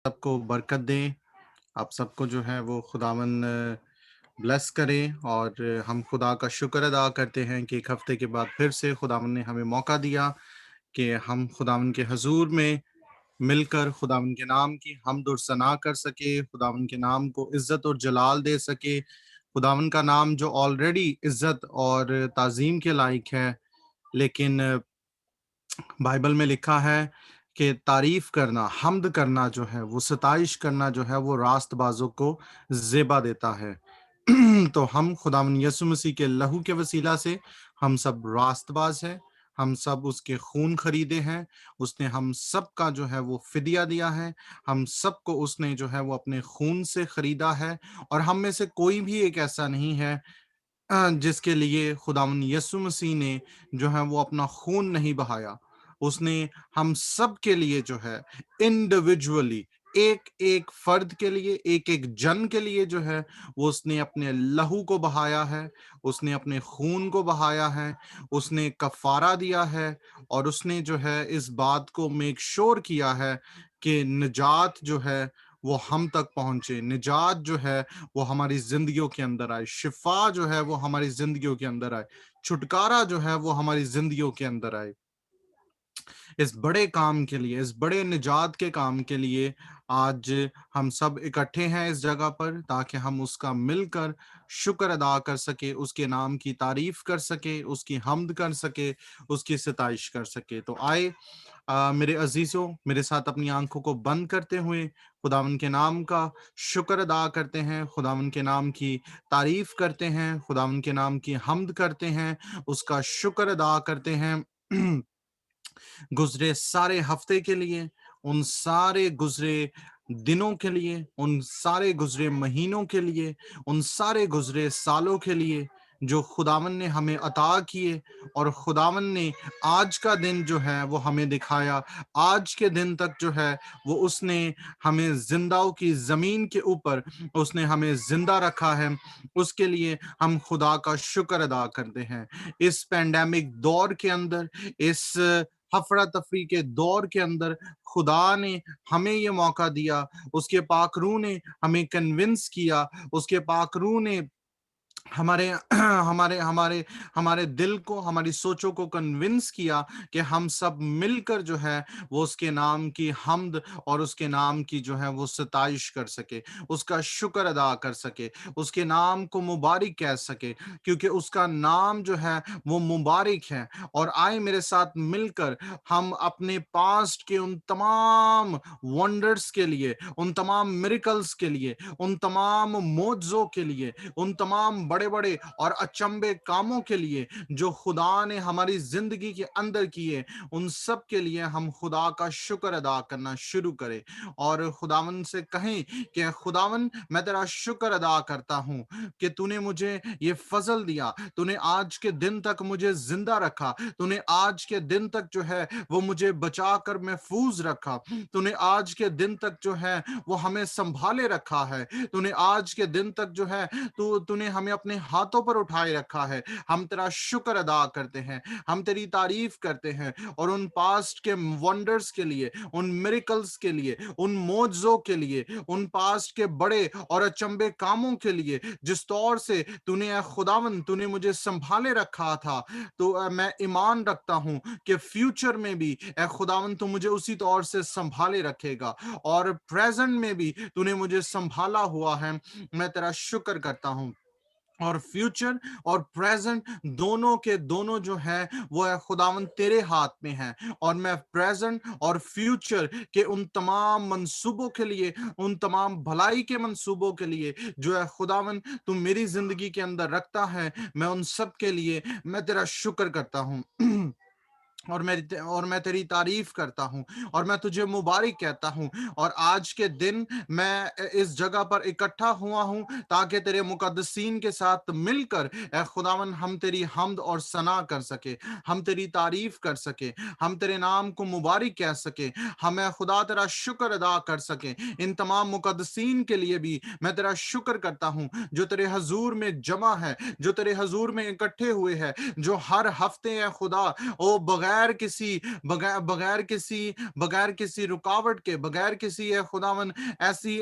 سب کو برکت دیں، آپ سب کو جو ہے وہ خداوند بلیس کریں، اور ہم خدا کا شکر ادا کرتے ہیں کہ ایک ہفتے کے بعد پھر سے خداوند نے ہمیں موقع دیا کہ ہم خداوند کے حضور میں مل کر خداوند کے نام کی حمد اور ثنا کر سکے، خداوند کے نام کو عزت اور جلال دے سکے، خداوند کا نام جو آلریڈی عزت اور تعظیم کے لائق ہے، لیکن بائبل میں لکھا ہے کہ تعریف کرنا، حمد کرنا جو ہے وہ، ستائش کرنا جو ہے وہ راست بازوں کو زیبا دیتا ہے۔ تو ہم خداوند یسوع مسیح کے لہو کے وسیلہ سے ہم سب راست باز ہیں، ہم سب اس کے خون خریدے ہیں، اس نے ہم سب کا جو ہے وہ فدیہ دیا ہے، ہم سب کو اس نے جو ہے وہ اپنے خون سے خریدا ہے، اور ہم میں سے کوئی بھی ایک ایسا نہیں ہے جس کے لیے خداوند یسوع مسیح نے جو ہے وہ اپنا خون نہیں بہایا۔ اس نے ہم سب کے لیے جو ہے انڈیویجولی، ایک ایک فرد کے لیے، ایک ایک جن کے لیے جو ہے وہ اس نے اپنے لہو کو بہایا ہے، اس نے اپنے خون کو بہایا ہے، اس نے کفارہ دیا ہے، اور اس نے جو ہے اس بات کو میک شور کیا ہے کہ نجات جو ہے وہ ہم تک پہنچے، نجات جو ہے وہ ہماری زندگیوں کے اندر آئے، شفا جو ہے وہ ہماری زندگیوں کے اندر آئے، چھٹکارا جو ہے وہ ہماری زندگیوں کے اندر آئے۔ اس بڑے کام کے لیے، اس بڑے نجات کے کام کے لیے آج ہم سب اکٹھے ہیں اس جگہ پر، تاکہ ہم اس کا مل کر شکر ادا کر سکے، اس کے نام کی تعریف کر سکے، اس کی حمد کر سکے، اس کی ستائش کر سکے۔ تو آئے میرے عزیزوں، میرے ساتھ اپنی آنکھوں کو بند کرتے ہوئے خداوند کے نام کا شکر ادا کرتے ہیں، خداوند کے نام کی تعریف کرتے ہیں، خداوند کے نام کی حمد کرتے ہیں، اس کا شکر ادا کرتے ہیں گزرے سارے ہفتے کے لیے، ان سارے گزرے دنوں کے لیے، ان سارے گزرے مہینوں کے لیے، ان سارے گزرے سالوں کے لیے جو خداوند نے ہمیں عطا کیے، اور خداوند نے آج کا دن جو ہے وہ ہمیں دکھایا، آج کے دن تک جو ہے وہ اس نے ہمیں زندہوں کی زمین کے اوپر اس نے ہمیں زندہ رکھا ہے، اس کے لیے ہم خدا کا شکر ادا کرتے ہیں۔ اس پینڈیمک دور کے اندر، اس ہفڑا تفری کے دور کے اندر خدا نے ہمیں یہ موقع دیا، اس کے پاک روح نے ہمیں کنونس کیا، اس کے پاک روح نے ہمارے ہمارے ہمارے ہمارے دل کو، ہماری سوچوں کو کنونس کیا کہ ہم سب مل کر جو ہے وہ اس کے نام کی حمد اور اس کے نام کی جو ہے وہ ستائش کر سکے، اس کا شکر ادا کر سکے، اس کے نام کو مبارک کہہ سکے، کیونکہ اس کا نام جو ہے وہ مبارک ہے۔ اور آئے میرے ساتھ مل کر ہم اپنے پاسٹ کے ان تمام ونڈرز کے لیے، ان تمام میریکلز کے لیے، ان تمام معجزوں کے لیے، ان تمام بڑے بڑے اور اچنبے کاموں کے لیے جو خدا نے ہماری زندگی کے اندر کیے، ان سب کے لیے ہم خدا کا شکر ادا کرنا شروع کریں، اور خداوند سے کہیں کہ خداوند میں تیرا شکر ادا کرتا ہوں کہ تو نے مجھے یہ فضل دیا، تو نے آج کے دن تک مجھے زندہ رکھا، تو نے آج کے دن تک جو ہے وہ مجھے بچا کر محفوظ رکھا، تو نے آج کے دن تک جو ہے وہ ہمیں سنبھالے رکھا ہے، تو نے آج کے دن تک جو ہے تو نے ہمیں اپنے ہاتھوں پر اٹھائے رکھا ہے۔ ہم تیرا شکر ادا کرتے ہیں، ہم تیری تعریف کرتے ہیں، اور ان پاسٹ کے ونڈرز کے لیے، ان میریکلز کے لیے، ان معجزوں کے لیے، ان پاسٹ کے بڑے اور اچنبے کاموں کے لیے جس طور سے تو نے اے خداوند تو نے مجھے سنبھالے رکھا تھا، تو میں ایمان رکھتا ہوں کہ فیوچر میں بھی اے خداوند تو مجھے اسی طور سے سنبھالے رکھے گا، اور پریزنٹ میں بھی تو نے مجھے سنبھالا ہوا ہے۔ میں تیرا شکر کرتا ہوں، اور فیوچر اور پریزنٹ دونوں کے دونوں جو ہیں وہ اے خداوند تیرے ہاتھ میں ہیں، اور میں پریزنٹ اور فیوچر کے ان تمام منصوبوں کے لیے، ان تمام بھلائی کے منصوبوں کے لیے جو اے خداوند تو میری زندگی کے اندر رکھتا ہے، میں ان سب کے لیے میں تیرا شکر کرتا ہوں اور میں تیری تعریف کرتا ہوں، اور میں تجھے مبارک کہتا ہوں۔ اور آج کے دن میں اس جگہ پر اکٹھا ہوا ہوں تاکہ تیرے مقدسین کے ساتھ مل کر اے خداوند ہم تیری حمد اور ثنا کر سکے، ہم تیری تعریف کر سکے، ہم تیرے نام کو مبارک کہہ سکے، ہم اے خدا تیرا شکر ادا کر سکیں۔ ان تمام مقدسین کے لیے بھی میں تیرا شکر کرتا ہوں جو تیرے حضور میں جمع ہے، جو تیرے حضور میں اکٹھے ہوئے ہیں، جو ہر ہفتے اے خدا او بغیر بغیر کسی رکاوٹ کے، بغیر کسی اے خداون ایسی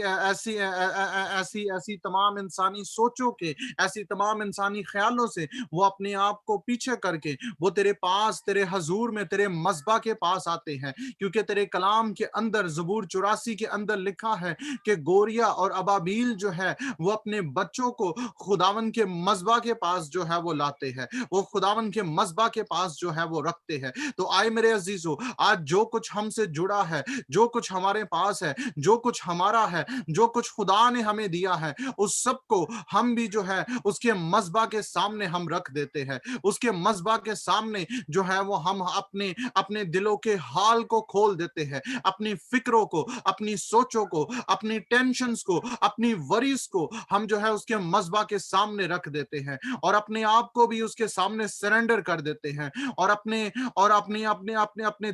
تمام انسانی سوچوں کے، ایسی تمام انسانی خیالوں سے وہ اپنے آپ کو پیچھے کر کے وہ تیرے پاس، تیرے حضور میں، تیرے مذبح کے پاس آتے ہیں، کیونکہ تیرے کلام کے اندر زبور 84 کے اندر لکھا ہے کہ گوریا اور ابابیل جو ہے وہ اپنے بچوں کو خداون کے مذبح کے پاس جو ہے وہ لاتے ہیں، وہ خداون کے مذبح کے پاس جو ہے وہ رکھتے ہیں۔ تو آئے میرے عزیزو، آج جو کچھ ہم سے جڑا ہے، جو کچھ ہمارے پاس ہے، جو کچھ ہمارا ہے، جو کچھ خدا نے ہمیں دیا ہے، اس سب کو ہم بھی جو ہے اس کے مذبح کے سامنے ہم رکھ دیتے ہیں، اس کے مذبح کے سامنے جو ہے وہ ہم اپنے دلوں کے حال کو کھول دیتے ہیں، اپنی فکروں کو، اپنی سوچوں کو، اپنی ٹینشنز کو، اپنی وریز کو ہم جو ہے اس کے مذبح کے سامنے رکھ دیتے ہیں، اور اپنے آپ کو بھی اس کے سامنے سرنڈر کر دیتے ہیں، اور اپنے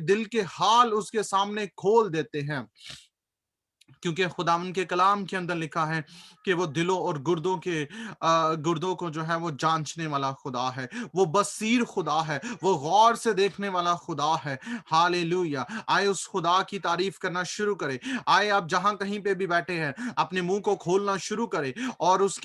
دل کے حال اس کے سامنے کھول دیتے ہیں، کیونکہ خداوند کے کلام کے اندر لکھا ہے کہ وہ دلوں اور گردوں کو جو ہے وہ جانچنے والا خدا ہے، وہ بصیر خدا ہے، وہ غور سے دیکھنے والا خدا ہے۔ ہالےلویا! آئے اس خدا کی تعریف کرنا شروع کرے، آئے آپ جہاں کہیں پہ بھی بیٹھے ہیں اپنے منہ کو کھولنا شروع کرے اور اس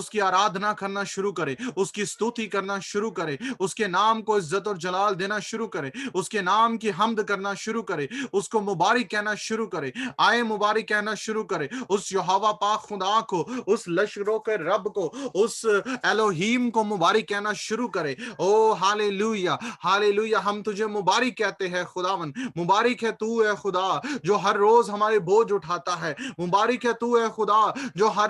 کی آرادھنا کرنا شروع کرے، اس کی ستوتی کرنا شروع کرے، اس کے نام کو عزت اور جلال دینا شروع کرے، اس کے نام کی حمد کرنا شروع کرے، اس کو مبارک کہنا شروع کرے۔ آئے مبارک کہنا شروع کرے اس یہوہ پاک خدا کو، اس لشکروں کے رب کو، اس الوہیم کو مبارک کہنا شروع کرے۔ او ہالےلویا! ہالےلویا! ہم تجھے مبارک کہتے ہیں خداون، مبارک ہے تو اے خدا جو ہر روز ہمارے بوجھ اٹھاتا ہے، مبارک ہے تو اے خدا جو ہر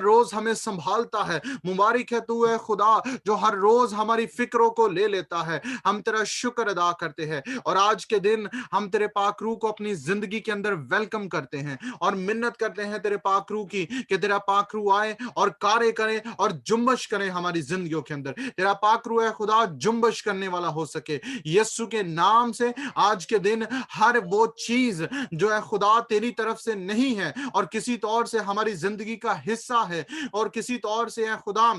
روز ہمیں سنبھالتا ہے، مبارک ہے تو اے خدا جو ہر روز ہماری فکروں کو لے لیتا ہے۔ ہم تیرا شکر ادا کرتے ہیں، اور آج کے دن ہم تیرے پاک روح کو اپنی زندگی کے اندر ویلکم کرتے ہیں اور منت کرتے ہیں تیرے پاک روح کی کہ تیرا پاک روح آئے اور کارے کرے اور جنبش کرے ہماری زندگیوں کے اندر۔ تیرا پاک روح اے خدا جنبش کرنے والا ہو سکے یسوع کے نام سے۔ آج کے دن ہر وہ چیز جو ہے خدا تیری طرف سے نہیں ہے اور کسی طور سے ہماری زندگی کا حصہ ہے، اور کسی طور سے اے خدا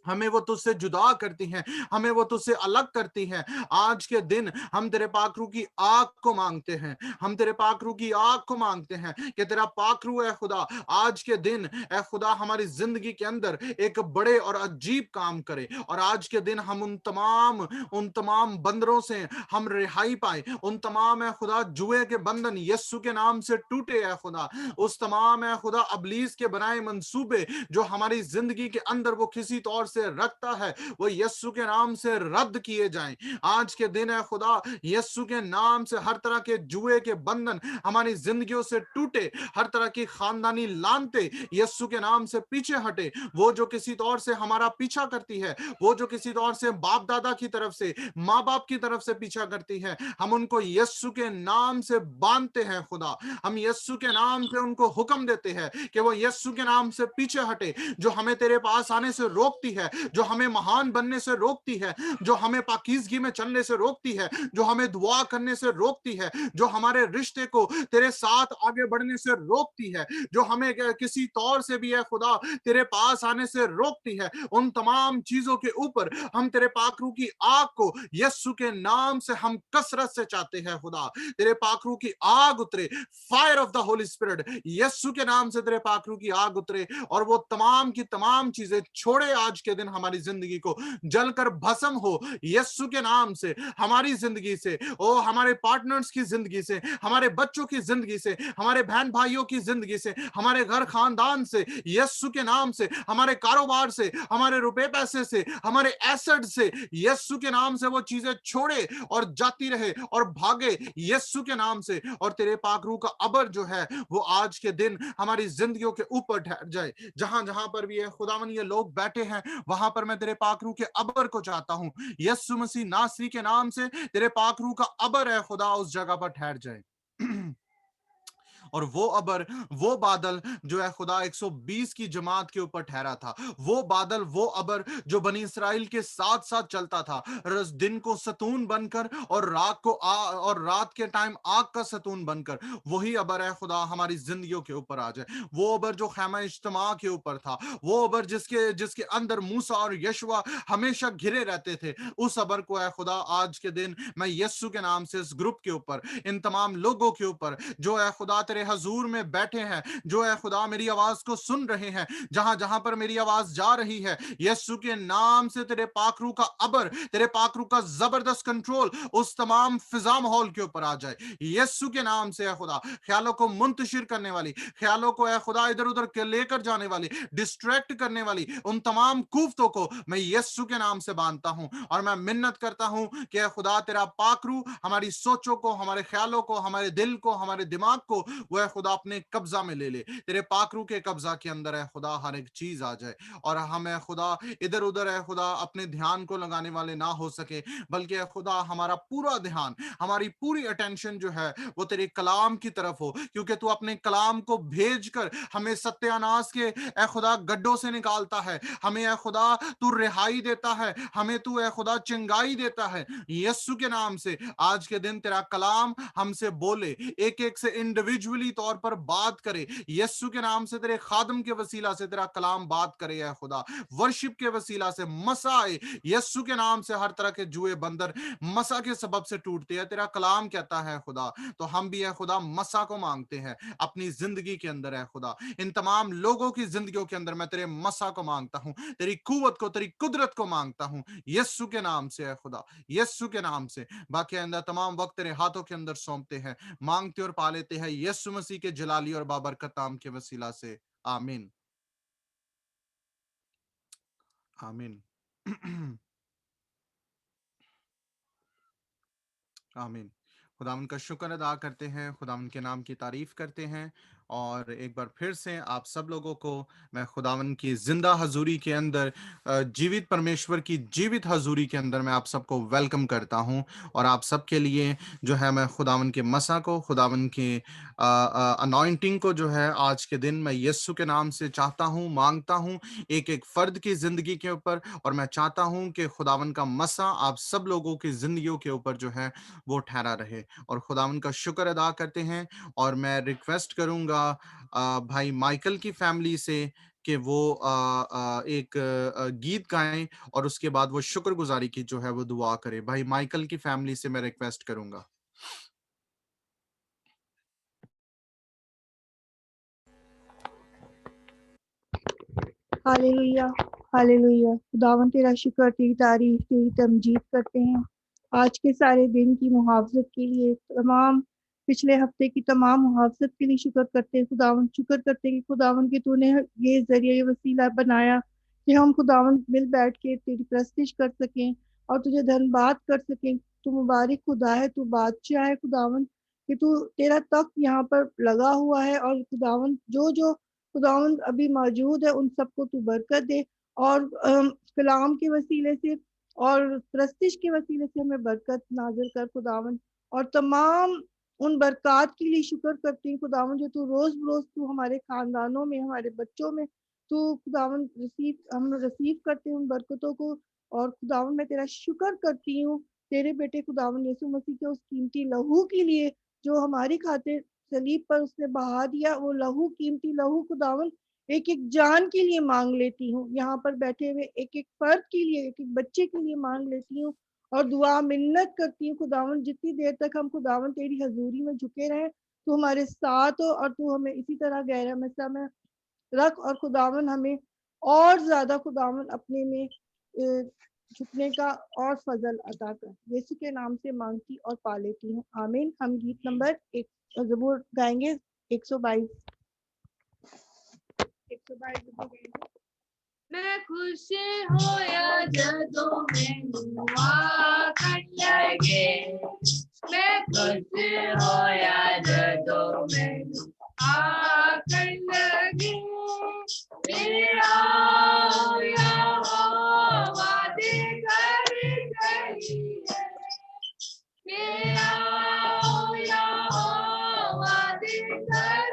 ہمیں وہ تجھ سے جدا کرتی ہیں، ہمیں وہ تجھ سے الگ کرتی ہیں، آج کے دن ہم تیرے پاک روح کی آگ کو مانگتے ہیں، ہم تیرے پاک روح کی آگ کو مانگتے ہیں کہ تیرا پاک روح اے خدا آج کے دن اے خدا ہماری زندگی کے اندر ایک بڑے اور عجیب کام کرے، اور آج کے دن ہم ان تمام بندروں سے ہم رہائی پائے، ان تمام اے خدا جوئے کے بندن یسوع کے نام سے ٹوٹے اے خدا، اس تمام اے خدا ابلیس کے بنائے منصوبے جو ہماری زندگی کے اندر وہ کسی طور سے رکھتا ہے وہ یسوع کے نام سے رد کیے جائیں۔ آج کے دن اے خدا یسوع کے نام سے ہر طرح کے جوئے کے بندن ہماری زندگیوں سے ٹوٹے، ہر طرح کی خاندانی لانتے یسوع کے نام سے پیچھے ہٹے، وہ جو کسی طور سے ہمارا پیچھا کرتی ہے، وہ جو کسی طور سے باپ دادا کی طرف سے، ماں باپ کی طرف سے پیچھا کرتی ہے، ہم ان کو یسوع کے نام سے باندھتے ہیں خدا، ہم یسوع کے نام سے ان کو حکم دیتے ہیں کہ وہ یسوع کے نام سے پیچھے ہٹے، جو ہمیں تیرے پاس آنے سے روکتی ہے، جو ہمیں مہان بننے سے روکتی ہے، جو ہمیں پاکیزگی میں چلنے سے روکتی ہے، جو ہمیں دعا کرنے سے روکتی ہے، جو ہمارے رشتے کو تیرے ساتھ آگے بڑھنے سے روکتی ہے، جو ہمیں کسی طور سے بھی اے خدا تیرے پاس آنے سے روکتی ہے، ان تمام چیزوں کے اوپر ہم تیرے پاک روح کی آگ کو یسوع کے نام سے ہم کثرت سے چاہتے ہیں خدا، تیرے پاک روح کی آگ اترے، fire of the holy spirit یسوع کے نام سے تیرے پاک روح کی آگ اترے، اور وہ تمام کی تمام چیزیں چھوڑے آج کے دن ہماری زندگی کو، جل کر بھسم ہو یسوع کے نام سے، ہماری زندگی سے، او ہمارے پارٹنرز کی زندگی سے، ہمارے بچوں کی زندگی سے، ہمارے بہن بھائیوں کی زندگی سے، ہمارے گھر خاندان سے یسوع کے نام سے، ہمارے کاروبار سے، ہمارے روپے پیسے سے، ہمارے ایسٹ سے یسوع کے نام سے وہ چیزیں چھوڑے اور جاتی رہے اور بھاگے یسوع کے نام سے، اور تیرے پاک روح کا ابر جو ہے وہ آج کے دن ہماری زندگیوں کے اوپر ٹھہر جائے، جہاں جہاں پر بھی خداون یہ لوگ بیٹھے ہیں وہاں پر میں تیرے پاک روح کے ابر کو چاہتا ہوں، یسوع مسیح ناصری کے نام سے تیرے پاک روح کا ابر ہے خدا اس جگہ پر ٹھہر جائے۔ اور وہ ابر وہ بادل جو ہے خدا 120 کی جماعت کے اوپر ٹھہرا تھا، وہ بادل وہ ابر جو بنی اسرائیل کے ساتھ ساتھ چلتا تھا، دن کو ستون بن کر اور رات کے ٹائم آگ کا ستون بن کر، وہی ابر ہے خدا ہماری زندگیوں کے اوپر آ جائے. وہ ابر جو خیمہ اجتماع کے اوپر تھا، وہ ابر جس کے اندر موسیٰ اور یشوع ہمیشہ گھرے رہتے تھے، اس ابر کو اے خدا آج کے دن میں یسوع کے نام سے اس گروپ کے اوپر، ان تمام لوگوں کے اوپر جو اے خدا تیرے حضور میں بیٹھے ہیں، جو اے خدا میری آواز کو سن رہے ہیں، جہاں جہاں پر میری آواز جا رہی ہے، یسوع کے نام سے تیرے پاک روح کا ابر، تیرے پاک روح کا زبردست کنٹرول اس تمام فضا ماحول کے اوپر آ جائے یسوع کے نام سے. اے خدا خیالوں کو منتشر کرنے والی، خیالوں کو اے خدا ادھر ادھر لے کر جانے والی، ڈسٹریکٹ کرنے والی ان تمام کوفتوں کو میں یسوع کے نام سے باندھتا ہوں، اور میں منت کرتا ہوں کہ اے خدا تیرا پاک روح ہماری سوچوں کو، ہمارے خیالوں کو، ہمارے دل کو، ہمارے دماغ کو وہ اے خدا اپنے قبضہ میں لے لے. تیرے پاک روح کے قبضہ کے اندر اے خدا ہر ایک چیز آ جائے، اور ہم اے خدا ادھر ادھر اے خدا اپنے دھیان کو لگانے والے نہ ہو سکے، بلکہ اے خدا ہمارا پورا دھیان، ہماری پوری اٹینشن جو ہے وہ تیرے کلام کی طرف ہو، کیونکہ تو اپنے کلام کو بھیج کر ہمیں ستیہ ناس کے اے خدا گڈھوں سے نکالتا ہے، ہمیں اے خدا تو رہائی دیتا ہے، ہمیں تو اے خدا چنگائی دیتا ہے. یسوع کے نام سے آج کے دن تیرا کلام ہم سے بولے، ایک ایک سے انڈیویجولی طور پر بات کرے. یسوع کے نام سے تیرے خادم کے وسیلہ سے تیرا کلام بات کرے اے خدا، ورشپ کے وسیلہ سے مسا آئے. یسوع کے نام سے ہر طرح کے جوئے بندر مسا کے سبب سے ٹوٹتے ہیں. تیرا کلام کہتا ہے خدا، تو ہم بھی اے خدا مسا کو مانگتے ہیں اپنی زندگی کے اندر. اے خدا ان تمام لوگوں کی زندگیوں کے اندر میں تیرے مسا کو مانگتا ہوں، تیری قوت کو، تیری قدرت کو مانگتا ہوں یسوع کے نام سے. اے خدا یسوع کے نام سے باقی آئندہ تمام وقت تیرے ہاتھوں کے اندر سونپتے ہیں، مانگتے اور پا لیتے ہیں یسوع مسیح کے جلالی اور بابرکت نام کے وسیلہ سے. آمین آمین آمین. خداوند کا شکر ادا کرتے ہیں، خداوند کے نام کی تعریف کرتے ہیں، اور ایک بار پھر سے آپ سب لوگوں کو میں خداوند کی زندہ حضوری کے اندر، جیوت پرمیشور کی جیوت حضوری کے اندر میں آپ سب کو ویلکم کرتا ہوں. اور آپ سب کے لیے جو ہے میں خداوند کے مسا کو، خداوند کے انوائنٹنگ کو جو ہے آج کے دن میں یسوع کے نام سے چاہتا ہوں، مانگتا ہوں ایک ایک فرد کی زندگی کے اوپر، اور میں چاہتا ہوں کہ خداوند کا مسا آپ سب لوگوں کی زندگیوں کے اوپر جو ہے وہ ٹھہرا رہے. اور خداوند کا شکر ادا کرتے ہیں، اور میں ریکویسٹ کروں گا بھائی مائیکل کی فیملی سے کہ وہ ایک گیت گائیں، اور اس کے بعد وہ شکر گزاری کی جو ہے وہ دعا کرے. بھائی مائیکل کی فیملی سے میں ریکویسٹ کروں گا. Hallelujah hallelujah. خداوند تیرا شکر، تیری تعریف، تیری تمجید کرتے ہیں آج کے سارے دن کی محافظت کے لیے، تمام پچھلے ہفتے کی تمام محافظت کے لیے شکر کرتے ہیں خداوند. شکر کرتے ہیں کہ خداوند کہ تو نے یہ ذریعہ، یہ وسیلہ بنایا کہ ہم خداوند مل بیٹھ کے تیری پرستش کر سکیں اور تجھے دھن بات کر سکیں. تو مبارک خدا ہے، تو بادشاہ ہے خداوند، کہ تو تیرا تخت یہاں پر لگا ہوا ہے، اور خداوند جو خداوند ابھی موجود ہے ان سب کو تو برکت دے، اور کلام کے وسیلے سے اور پرستش کے وسیلے سے ہمیں برکت نازل کر خداوند. اور تمام ان برکات کے لیے شکر کرتے ہیں خداوند جو تو روز بروز تو ہمارے خاندانوں میں، ہمارے بچوں میں تو خداوند ہم ریسیو کرتے ہیں ان برکتوں کو. اور خداوند میں تیرا شکر کرتی ہوں تیرے بیٹے خداوند یسوع مسیح کے اس قیمتی لہو کے لیے جو ہماری خاطر صلیب پر اس نے بہا دیا. وہ لہو، قیمتی لہو خداوند ایک ایک جان کے لیے مانگ لیتی ہوں، یہاں پر بیٹھے ہوئے ایک ایک فرد کے لیے، ایک ایک بچے کے لیے مانگ لیتی ہوں، اور دعا منت کرتی ہوں خداوند جتنی دیر تک ہم خداوند تیری حضوری میں جھکے رہیں تو ہمارے ساتھ ہو، اور تو ہمیں اسی طرح گہرا مسا میں رکھ، اور خداوند ہمیں اور زیادہ خداوند اپنے میں جھکنے کا اور فضل عطا کر. یسوع کے نام سے مانگتی اور پا لیتی ہوں، آمین. ہم گیت نمبر زبور گائیں گے 122. میں خوش ہویا جدوں مینوں آکھن لگے، میں خوش ہویا جدوں مینوں آکھن لگے، میرا یہوہ وعدے کر گئی ہے، میرا یہوہ وعدے کر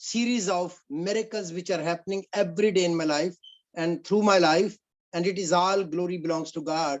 series of miracles which are happening every day in my life and through my life, and it is all glory belongs to God.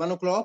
1 o'clock,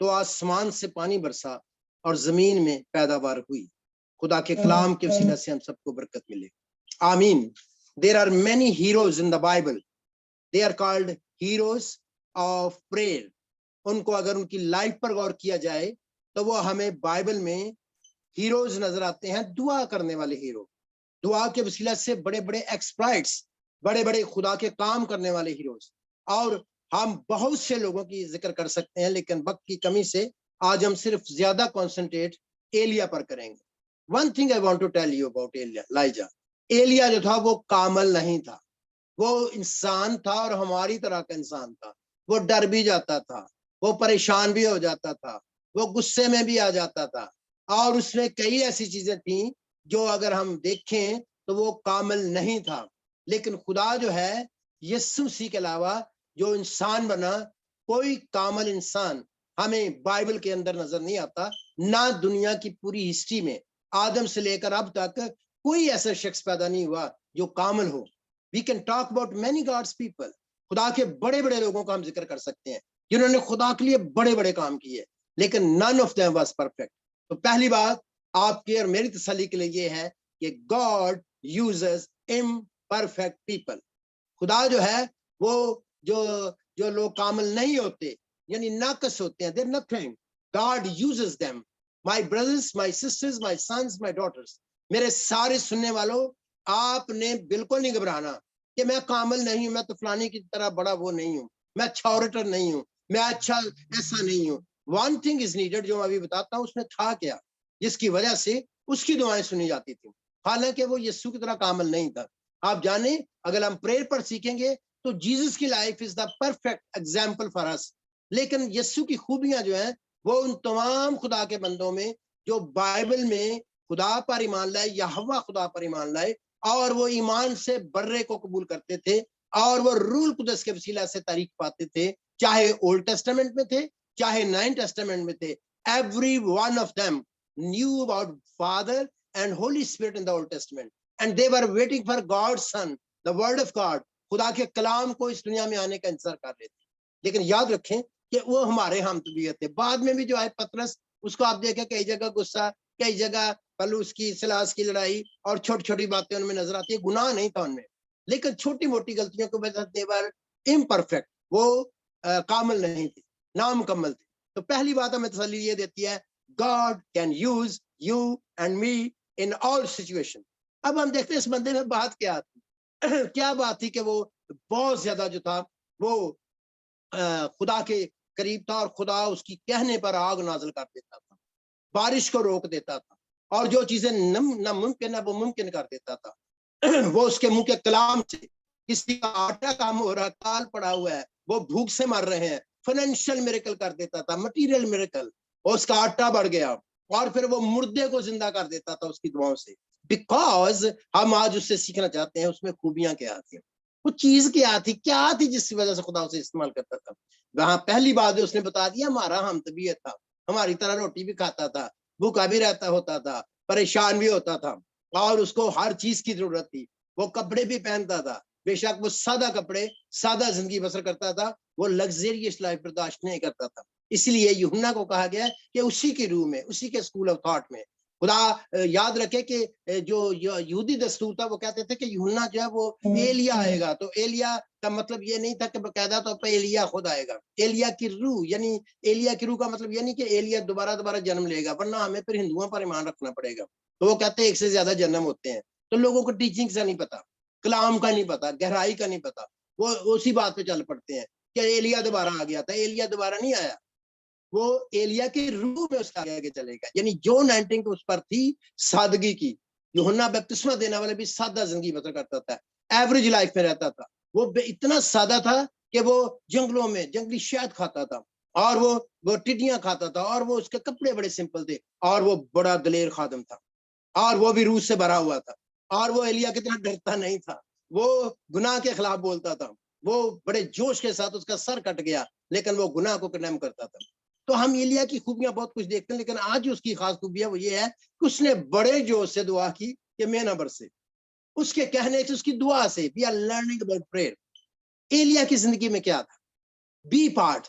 تو آسمان سے پانی برسا اور زمین میں پیداوار ہوئی. خدا کے کلام کے وسیلہ سے ہم سب کو برکت ملے. آمین. There are many heroes in the Bible. They are called heroes of prayer. ان کو اگر ان کی لائف پر غور کیا جائے تو وہ ہمیں بائبل میں ہیروز نظر آتے ہیں, دعا کرنے والے ہیرو. دعا کے وسیلہ سے بڑے بڑے ایکسپلائٹس, بڑے بڑے خدا کے کام کرنے والے ہیروز. اور ہم بہت سے لوگوں کی ذکر کر سکتے ہیں, لیکن وقت کی کمی سے آج ہم صرف زیادہ کنسنٹریٹ ایلیا پر کریں گے. One thing I want to tell you about Elijah. ایلیا جو تھا وہ کامل نہیں تھا, وہ انسان تھا اور ہماری طرح کا انسان تھا. وہ ڈر بھی جاتا تھا, وہ پریشان بھی ہو جاتا تھا, وہ غصے میں بھی آ جاتا تھا, اور اس میں کئی ایسی چیزیں تھیں جو اگر ہم دیکھیں تو وہ کامل نہیں تھا. لیکن خدا جو ہے, یسوع مسیح کے علاوہ جو انسان بنا, کوئی کامل انسان ہمیں بائبل کے اندر نظر نہیں آتا. نہ دنیا کی پوری ہسٹری میں آدم سے لے کر اب تک کوئی ایسا شخص پیدا نہیں ہوا جو کامل ہو. We can talk about many God's people. خدا کے بڑے بڑے لوگوں کا ہم ذکر کر سکتے ہیں جنہوں نے خدا کے لیے بڑے بڑے کام کیے, لیکن none of them was perfect. تو پہلی بات آپ کی اور میری تسلی کے لیے یہ ہے کہ God uses imperfect people. خدا جو ہے وہ جو لوگ کامل نہیں ہوتے, یعنی ناقص ہوتے ہیں, they're nothing. God uses them. My brothers, my sisters, my sons, my daughters. میرے سارے سننے والوں, آپ نے بالکل نہیں گھبرانا کہ میں کامل نہیں ہوں, میں تو فلانی کی طرح بڑا وہ نہیں ہوں, میں اچھا اوریٹر نہیں ہوں, میں اچھا ایسا نہیں ہوں. One thing is needed, جو میں ابھی بتاتا ہوں, اس میں تھا کیا جس کی وجہ سے اس کی دعائیں سنی جاتی تھیں, حالانکہ وہ یسوع کی طرح کامل نہیں تھا. آپ جانیں, اگر ہم پریئر پر سیکھیں گے تو جیسس کی life is the perfect example for us. لیکن یسوع کی خوبیاں جو ہیں وہ ان تمام خدا کے بندوں میں جو بائبل میں خدا پر ایمان لائے, یہوہ خدا پر ایمان لائے, اور وہ ایمان سے برے کو قبول کرتے تھے, اور وہ روح القدس کے وسیلہ سے تاریخ پاتے تھے, چاہے اولڈ ٹیسٹامنٹ میں تھے چاہے نائن ٹیسٹامنٹ میں تھے. Every one of them knew about Father and Holy Spirit in the Old Testament, and they were waiting for God's Son, the Word of God. خدا کے کلام کو اس دنیا میں آنے کا انتظار کر رہے تھے. لیکن یاد رکھیں کہ وہ ہمارے ہم طبیعت تھے. بعد میں بھی جو ہے پطرس, اس کو آپ دیکھیں کئی جگہ غصہ, کئی جگہ پلوس کی سلاس کی لڑائی, اور چھوٹی چھوٹی باتیں ان میں نظر آتی ہیں. گناہ نہیں تھا ان میں, لیکن چھوٹی موٹی غلطیوں کو وجہ سے دیور امپرفیکٹ, وہ کامل نہیں تھے, نامکمل تھے. تو پہلی بات ہمیں تسلی یہ دیتی ہے, God can use you and me in all situation. اب ہم دیکھتے ہیں اس بندے میں بات کیا تھی. کیا بات تھی کہ وہ بہت زیادہ جو تھا وہ خدا کے قریب تھا, اور خدا اس کی کہنے پر آگ نازل کر دیتا تھا, بارش کو روک دیتا تھا, اور جو چیزیں ناممکن ہے وہ ممکن کر دیتا تھا. وہ اس کے منہ کے کلام سے, کسی کا آٹا کام ہو رہا, کال پڑا ہوا ہے, وہ بھوک سے مر رہے ہیں, فائنینشیل میریکل کر دیتا تھا, مٹیریل میریکل, اور اس کا آٹا بڑھ گیا, اور پھر وہ مردے کو زندہ کر دیتا تھا اس کی دعاؤں سے. بیکاز ہم آج اس سے سیکھنا چاہتے ہیں اس میں خوبیاں کیا تھیں, وہ چیز کیا تھی جس کی وجہ سے خدا اسے استعمال کرتا تھا. وہاں پہلی بات اس نے بتا دیا, ہمارا ہم طبیعت تھا, ہماری طرح روٹی بھی کھاتا تھا, بھوکا بھی رہتا ہوتا تھا, پریشان بھی ہوتا تھا, اور اس کو ہر چیز کی ضرورت تھی. وہ کپڑے بھی پہنتا تھا, بے شک وہ سادہ کپڑے, سادہ زندگی بسر کرتا تھا, وہ لگزریس لائف برداشت نہیں کرتا تھا. اس لیے یوحنا کو کہا گیا کہ اسی کی روح میں, اسی کے اسکول آف تھاٹ میں خدا, یاد رکھے کہ جو یہودی دستور تھا وہ کہتے تھے کہ یوحنا جو ہے وہ ایلیا آئے گا. تو ایلیا کا مطلب یہ نہیں تھا کہ باقاعدہ طور پر ایلیا خود آئے گا. ایلیا کی روح, یعنی ایلیا کی روح کا مطلب یہ نہیں کہ ایلیا دوبارہ جنم لے گا, ورنہ ہمیں پھر ہندوؤں پر ایمان رکھنا پڑے گا. تو وہ کہتے ہیں ایک سے زیادہ جنم ہوتے ہیں, تو لوگوں کو ٹیچنگ سے نہیں پتا, کلام کا نہیں پتا, گہرائی کا نہیں پتا, وہ اسی بات پہ چل پڑتے ہیں کہ ایلیا دوبارہ آ گیا تھا. ایلیا دوبارہ نہیں آیا, وہ ایلیا کی روح میں اس کا آگے چلے گا. یعنی جو 19 اس پر تھی سادگی کی. یوحنا بپتسمہ دینے والے بھی سادہ زندگی بسر کرتا تھا, ایوریج لائف میں رہتا تھا. وہ اتنا سادہ تھا کہ وہ جنگلوں میں جنگلی شہد کھاتا تھا, اور وہ ٹڈیاں کھاتا تھا, اور وہ اس کے کپڑے بڑے سمپل تھے, اور وہ بڑا دلیر خادم تھا, اور وہ بھی روح سے بھرا ہوا تھا, اور وہ ایلیا کی طرح ڈرتا نہیں تھا, وہ گناہ کے خلاف بولتا تھا, وہ بڑے جوش کے ساتھ, اس کا سر کٹ گیا لیکن وہ گناہ کو کنڈیم کرتا تھا. تو ہم ایلیا کی خوبیاں بہت کچھ دیکھتے ہیں, لیکن آج اس کی خاص خوبیاں وہ یہ ہے کہ اس نے بڑے جوش سے دعا کی کہ میں نہ برسے. اس کے کہنے سے, اس کی دعا سے, we are learning about prayer. ایلیا کی زندگی میں کیا تھا, بی پارٹ,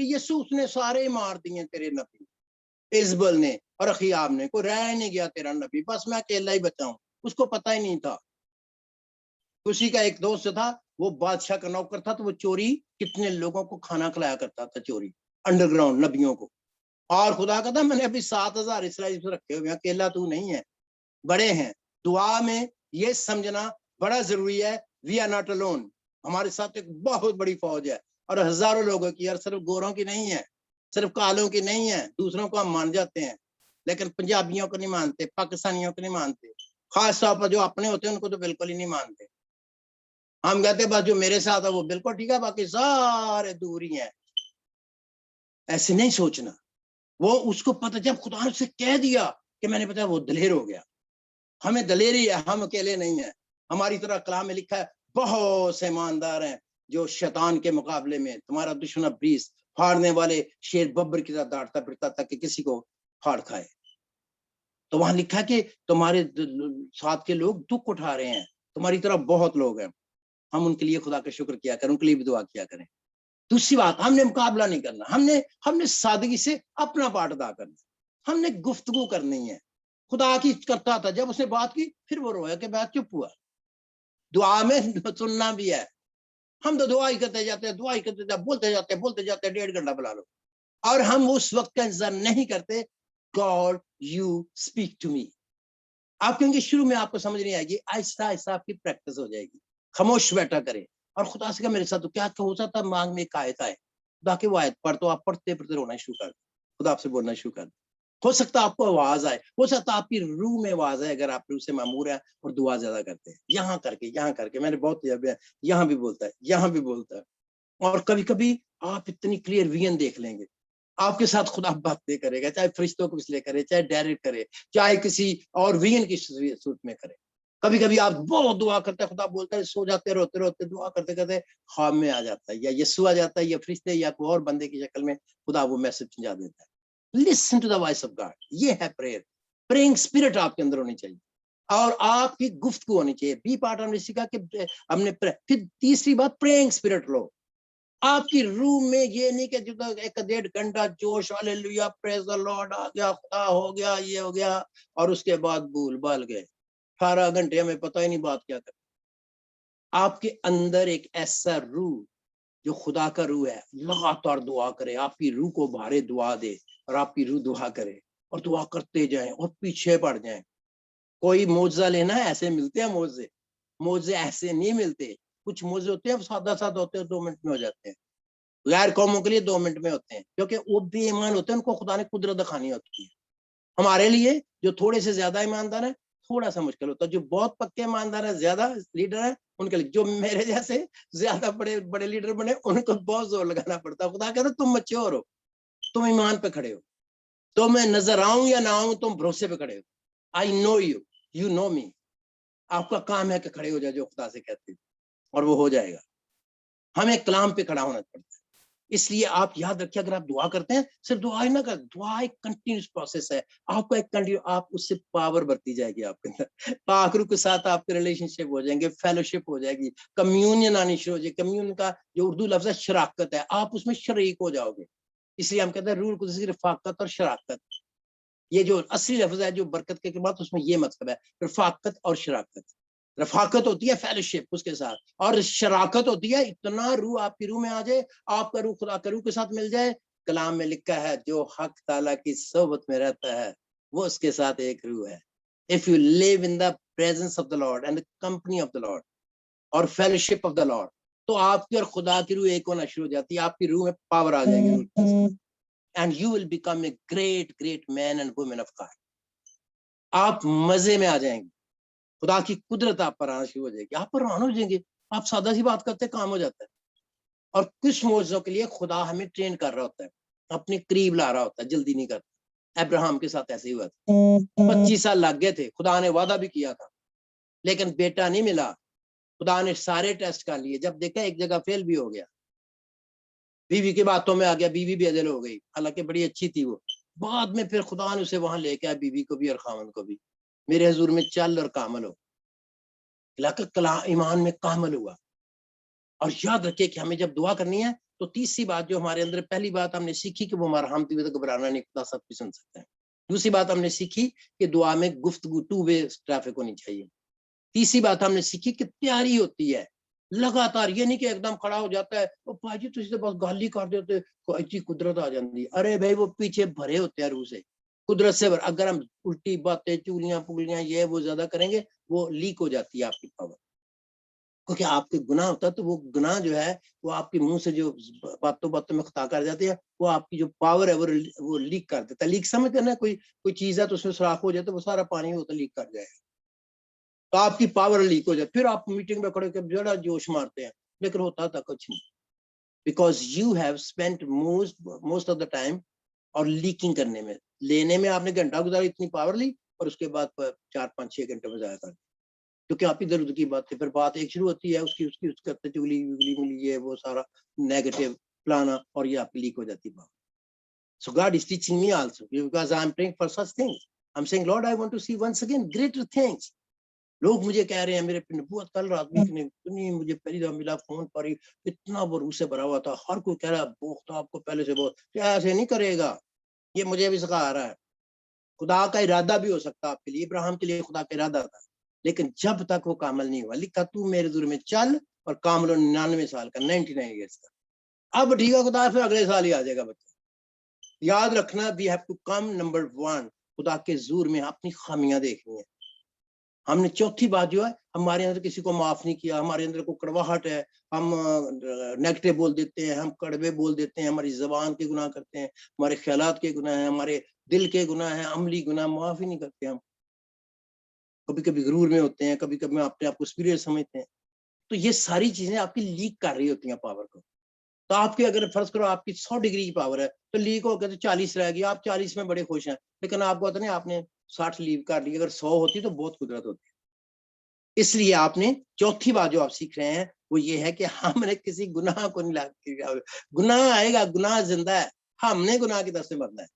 کہ یسوع نے سارے مار دیے تیرے نبی، ایزبل نے اور اخیاب نے، کوئی رہ نہیں گیا تیرا نبی، بس میں اکیلا ہی بچا ہوں. اس کو پتہ ہی نہیں تھا. اسی کا ایک دوست تھا، وہ بادشاہ کا نوکر تھا، تو وہ چوری کتنے لوگوں کو کھانا کھلایا کرتا تھا، چوری انڈر گراؤنڈ نبیوں کو. اور خدا کہتا میں نے ابھی 7,000 اسرائیل رکھے ہوئے ہیں، اکیلا تو نہیں ہے، بڑے ہیں. دعا میں یہ سمجھنا بڑا ضروری ہے، وی آر ناٹ الون، ہمارے ساتھ ایک بہت بڑی فوج ہے، اور ہزاروں لوگوں کی، اور صرف گوروں کی نہیں ہے، صرف کالوں کی نہیں ہے. دوسروں کو ہم مان جاتے ہیں لیکن پنجابیوں کو نہیں مانتے، پاکستانیوں کو نہیں مانتے، خاص طور پر جو اپنے ہوتے ہیں ان کو تو بالکل ہی نہیں مانتے. ہم کہتے ہیں بس جو میرے ساتھ ہے وہ بالکل ٹھیک ہے، باقی سارے دور ہی ہیں. ایسے نہیں سوچنا. وہ اس کو پتہ، جب خدا نے اسے کہہ دیا کہ میں نے بتایا، وہ دلیر ہو گیا. ہمیں دلیری ہے، ہم اکیلے نہیں ہیں. ہماری طرح کلام میں لکھا ہے بہت سے ایماندار ہیں جو شیطان کے مقابلے میں تمہارا دشمن ابلیس پھاڑنے والے شیر ببر کی طرح ڈانٹتا پھرتا تھا کہ کسی کو پھاڑ کھائے. تو وہاں لکھا کہ تمہارے ساتھ کے لوگ دکھ اٹھا رہے ہیں، تمہاری طرح بہت لوگ ہیں. ہم ان کے لیے خدا کا شکر کیا کریں، ان کے لیے بھی دعا کیا کریں. دوسری بات، ہم نے مقابلہ نہیں کرنا، ہم نے سادگی سے اپنا پارٹ ادا کرنا. ہم نے گفتگو کرنی ہے. خدا کی کرتا تھا، جب اس نے بات کی پھر وہ رویا کہ بات چپ ہوا. دعا میں سننا بھی ہے. ہم تو دعا ہی کرتے جاتے ہیں، دعا ہی کرتے جاتے، بولتے جاتے 1.5 گھنٹہ بلا لو، اور ہم اس وقت کا انتظار نہیں کرتے. God you speak to me. آپ کہیں شروع میں آپ کو سمجھ نہیں آئے گی، آہستہ آہستہ آپ کی پریکٹس ہو جائے گی. خاموش بیٹھا کریں اور خدا سے کہا میرے ساتھ تو کیا ہو سکتا، مانگ میں ایک آیت آئے، خدا کی وہ آیت پڑھ، تو آپ پڑھتے رونا شروع کر دیں، خدا آپ سے بولنا شروع کر دیں. ہو سکتا آپ کو آواز آئے، ہو سکتا آپ کی روح میں آواز ہے، اگر آپ روح سے معمور ہیں اور دعا زیادہ کرتے ہیں. یہاں کر کے میں نے بہت یہاں بھی بولتا ہے، یہاں بھی بولتا ہے. اور کبھی کبھی آپ اتنی کلیئر ویژن دیکھ لیں گے، آپ کے ساتھ خدا باتیں کرے گا، چاہے فرشتوں کو اس لیے کرے، چاہے ڈائریکٹ کرے، چاہے کسی اور ویژن کی صورت میں کرے. کبھی کبھی آپ بہت دعا کرتے ہیں، خدا بولتا ہے، سو جاتے روتے روتے دعا کرتے کرتے خواب میں آ جاتا ہے، یا یسوع آ جاتا ہے، یا فرشتے، یا کوئی اور بندے کی شکل میں خدا وہ میسج پہنچا دیتا ہے. Listen to the voice of God. یہ ہے پریئر. پریئنگ اسپرٹ آپ کے اندر ہونی چاہیے، اور آپ کی گفتگو ہونی چاہیے. بی پارٹ ہم نے سیکھا کہ ہم نے پھر تیسری بات پریئنگ اسپرٹ لو. آپ کی روح میں یہ نہیں کہ جو 1.5 گھنٹہ جوش، ہاللیلویا پریز دی لارڈ آ گیا، خدا ہو گیا، یہ ہو گیا، اور اس کے بعد بھول بھال گئے 18 گھنٹے ہمیں پتہ ہی نہیں بات کیا کرتے. آپ کے اندر ایک ایسا روح جو خدا کا روح ہے، لگاتار دعا کرے، آپ کی روح کو بھارے دعا دے، اور آپ کی روح دعا کرے اور دعا کرتے جائیں اور پیچھے پڑ جائیں. کوئی معجزہ لینا ہے، ایسے ملتے ہیں معجزے ایسے نہیں ملتے. کچھ معجزے ہوتے ہیں سادہ ہوتے ہیں، 2 منٹ میں ہو جاتے ہیں. غیر قوموں کے لیے 2 منٹ میں ہوتے ہیں، کیونکہ وہ بے ایمان ہوتے ہیں، ان کو خدا نے قدرت دکھانی ہوتی ہے. ہمارے لیے جو تھوڑے سے زیادہ ایماندار ہیں تھوڑا سا مشکل ہوتا ہے. جو بہت پکے ایماندار ہیں، زیادہ لیڈر ہیں، ان کے لیے، جو میرے جیسے زیادہ بڑے لیڈر بنے، ان کو بہت زور لگانا پڑتا ہے. خدا کہتا ہے تم میچور ہو، تم ایمان پہ کھڑے ہو، تو میں نظر آؤں یا نہ آؤں تم بھروسے پہ کھڑے ہو. آئی نو یو، یو نو می. آپ کا کام ہے کہ کھڑے ہو جائے جو خدا سے کہتے ہیں، اور وہ ہو جائے گا. ہمیں کلام پہ کھڑا ہونا پڑتا ہے. اس لیے آپ یاد رکھیں، اگر آپ دعا کرتے ہیں، صرف دعا ہی نہ کر، دعا ایک کنٹینیوس پروسیس ہے. آپ کو ایک آپ اس سے پاور بڑھتی جائے گی آپ کے اندر. پاک روح کے ساتھ آپ کے ریلیشن شپ ہو جائیں گے، فیلوشپ ہو جائے گی، کمیونین آنی شروع ہو جائے گی. کمیون کا جو اردو لفظ ہے شراکت ہے، آپ اس میں شریک ہو جاؤ گے. اس لیے ہم کہتے ہیں روح القدس کی رفاقت اور شراکت. یہ جو اصلی لفظ ہے جو برکت کے بعد، اس میں یہ مطلب ہے، رفاقت اور شراکت. رفاقت ہوتی ہے فیلوشپ اس کے ساتھ، اور شراکت ہوتی ہے اتنا روح آپ کی روح میں آ جائے، آپ کا روح خدا کے روح کے ساتھ مل جائے. کلام میں لکھا ہے جو حق تعالیٰ کی صحبت میں رہتا ہے وہ اس کے ساتھ ایک روح ہے. If you live in the presence of the Lord and the company of the Lord اور fellowship of the Lord، تو آپ کی اور خدا کی روح ایک ہونا شروع ہو جاتی ہے. آپ کی روح میں پاور آ جائے گی، and you will become a great man and woman of God. آپ مزے میں آ جائیں گے، خدا کی قدرت آپ پر آنا شروع ہو جائے گی، آپ پر روان ہو جائیں گے. آپ سادہ سی بات کرتے کام ہو جاتا ہے. اور کچھ معجزوں کے لیے خدا ہمیں ٹرین کر رہا ہوتا ہے، اپنے قریب لا رہا ہوتا ہے، جلدی نہیں کرتا. ابراہیم کے ساتھ ایسے ہی ہوا تھا، 25 سال لگ گئے تھے. خدا نے وعدہ بھی کیا تھا لیکن بیٹا نہیں ملا. خدا نے سارے ٹیسٹ کر لیے، جب دیکھا ایک جگہ فیل بھی ہو گیا، بیوی کی باتوں میں آ گیا، بیوی بھی اجل ہو گئی، حالانکہ بڑی اچھی تھی وہ. بعد میں پھر خدا نے اسے وہاں لے کے آیا، بیوی کو بھی اور خاوند کو بھی، میرے حضور میں چل اور کامل ہو. ایمان میں کامل ہوا. اور یاد رکھے کہ ہمیں جب دعا کرنی ہے تو تیسری بات جو ہمارے اندر، پہلی بات ہم نے سیکھی کہ وہ ہمارا ہم تو گھبرانا نہیں، خدا سب کچھ سن سکتا ہے. دوسری بات ہم نے سیکھی کہ دعا میں گفتگو 2 وے ٹریفک ہونی چاہیے. تیسری بات ہم نے سیکھی کہ تیاری ہوتی ہے لگاتار، یہ نہیں کہ ایک دم کھڑا ہو جاتا ہے او بھائی جی تسی بس گل ہی کر دیتے ایسی قدرت آ جاتی ہے. ارے بھائی وہ پیچھے بھرے ہوتے ہیں روح سے، قدرت سے اگر ہم الٹی باتیں چولیاں پگلیاں یہ وہ زیادہ کریں گے وہ لیک ہو جاتی ہے آپ کی پاور. کیونکہ آپ کے گناہ ہوتا ہے تو وہ گناہ جو ہے وہ آپ کے منہ سے جو باتوں باتوں میں خطا کر جاتے ہیں، وہ آپ کی جو پاور ہے وہ لیک کر دیتا ہے. لیک سمجھتے ہیں نا، کوئی چیز ہے تو اس میں سوراخ ہو جائے تو وہ سارا پانی ہوتا لیک کر جائے گا، تو آپ کی پاور لیک ہو جائے. پھر آپ میٹنگ میں کھڑے کے بڑا جوش مارتے ہیں لیکن ہوتا تھا کچھ نہیں، because you have spent most of the time اور لیکنگ کرنے میں، لینے میں آپ نے گھنٹہ گزارا، اتنی پاور لی اور اس کے بعد 4-5-6 گھنٹے میں ضائع کر دیا کیونکہ آپ ادھر ادھر کی بات ہے. پھر بات ایک شروع ہوتی ہے اس کی کرتے چگلی ملی ہے وہ سارا نیگیٹو پلانا اور یہ آپ کی لیک ہو جاتی ہے. So God is teaching me also because I am praying for such things. I'm saying Lord I want to see once again greater things. لوگ مجھے کہہ رہے ہیں میرے نبوت کل رات میں مجھے پہلی دفعہ ملا فون پر ہی اتنا بروح سے بھرا ہوا تھا، ہر کوئی کہہ رہا بہت آپ کو پہلے سے بہت، ایسے نہیں کرے گا، یہ مجھے بھی سکھا رہا ہے. خدا کا ارادہ بھی ہو سکتا آپ کے لیے، ابراہیم کے لیے خدا کا ارادہ تھا لیکن جب تک وہ کامل نہیں ہوا، لکھا تو میرے دور میں چل اور کامل 99 سال کا 99 ایئرس کا. اب ٹھیک ہے خدا پھر اگلے سال ہی آ جائے گا بچہ. یاد رکھنا we have to come number 1 خدا کے زور میں اپنی خامیاں دیکھنی ہے. ہم نے چوتھی بات جو ہے ہمارے اندر کسی کو معاف نہیں کیا، ہمارے اندر کوئی کڑواہٹ ہے، ہم نیگیٹو بول دیتے ہیں، ہم کڑوے بول دیتے ہیں، ہماری زبان کے گناہ کرتے ہیں، ہمارے خیالات کے گناہ ہیں، ہمارے دل کے گناہ ہیں، عملی گناہ معاف ہی نہیں کرتے. ہم کبھی کبھی غرور میں ہوتے ہیں، کبھی کبھی اپنے آپ کو سپیریئر سمجھتے ہیں. تو یہ ساری چیزیں آپ کی لیک کر رہی ہوتی ہیں پاور کو. تو آپ کی اگر فرض کرو آپ کی 100 ڈگری کی پاور ہے تو لیک ہو کے تو 40 رہ گئی، آپ 40 میں بڑے خوش ہیں، لیکن آپ کو پتہ نہیں آپ نے 60 لیو کر لی. اگر 100 ہوتی تو بہت قدرت ہوتی. اس لیے آپ نے چوتھی بات جو آپ سیکھ رہے ہیں وہ یہ ہے کہ ہم نے کسی گناہ کو نہیں لایا. گناہ آئے گا، گناہ زندہ ہے، ہم نے گناہ کی طرف سے مرنا ہے.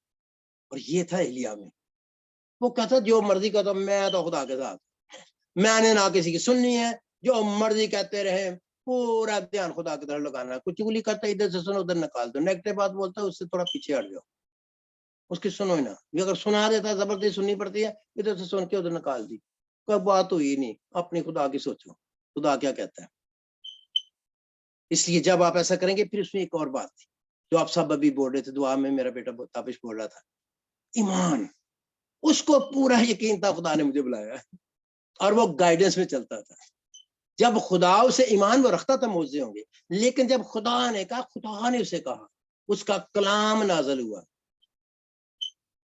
اور یہ تھا ایلیا میں، وہ کہتا جو مرضی کہتا میں تو خدا کے ساتھ، میں نے نہ کسی کی سننی ہے، جو مرضی کہتے رہے، پورا دھیان خدا کی طرف لگانا. کچھ چگلی کرتا ہے ادھر سے سنو ادھر نکال دو، نیگیٹو بات بولتا ہے اس سے تھوڑا پیچھے ہٹ جاؤ، اس کی سنو ہی نہ. اگر سنا دیتا ہے زبردستی سننی پڑتی ہے، ادھر سے سن کے ادھر نکال دی، کوئی بات ہوئی نہیں. اپنی خدا کی سوچو خدا کیا کہتا ہے. اس لیے جب آپ ایسا کریں گے پھر اس میں ایک اور بات تھی جو آپ سب ابھی بول رہے تھے، دعا میں میرا بیٹا تابش بول رہا تھا، ایمان. اس کو پورا یقین تھا خدا نے مجھے بلایا اور وہ گائیڈنس میں چلتا تھا. جب خدا اسے ایمان وہ رکھتا تھا معجزے ہوں گے، لیکن جب خدا نے کہا، خدا نے اسے کہا، اس کا کلام نازل ہوا.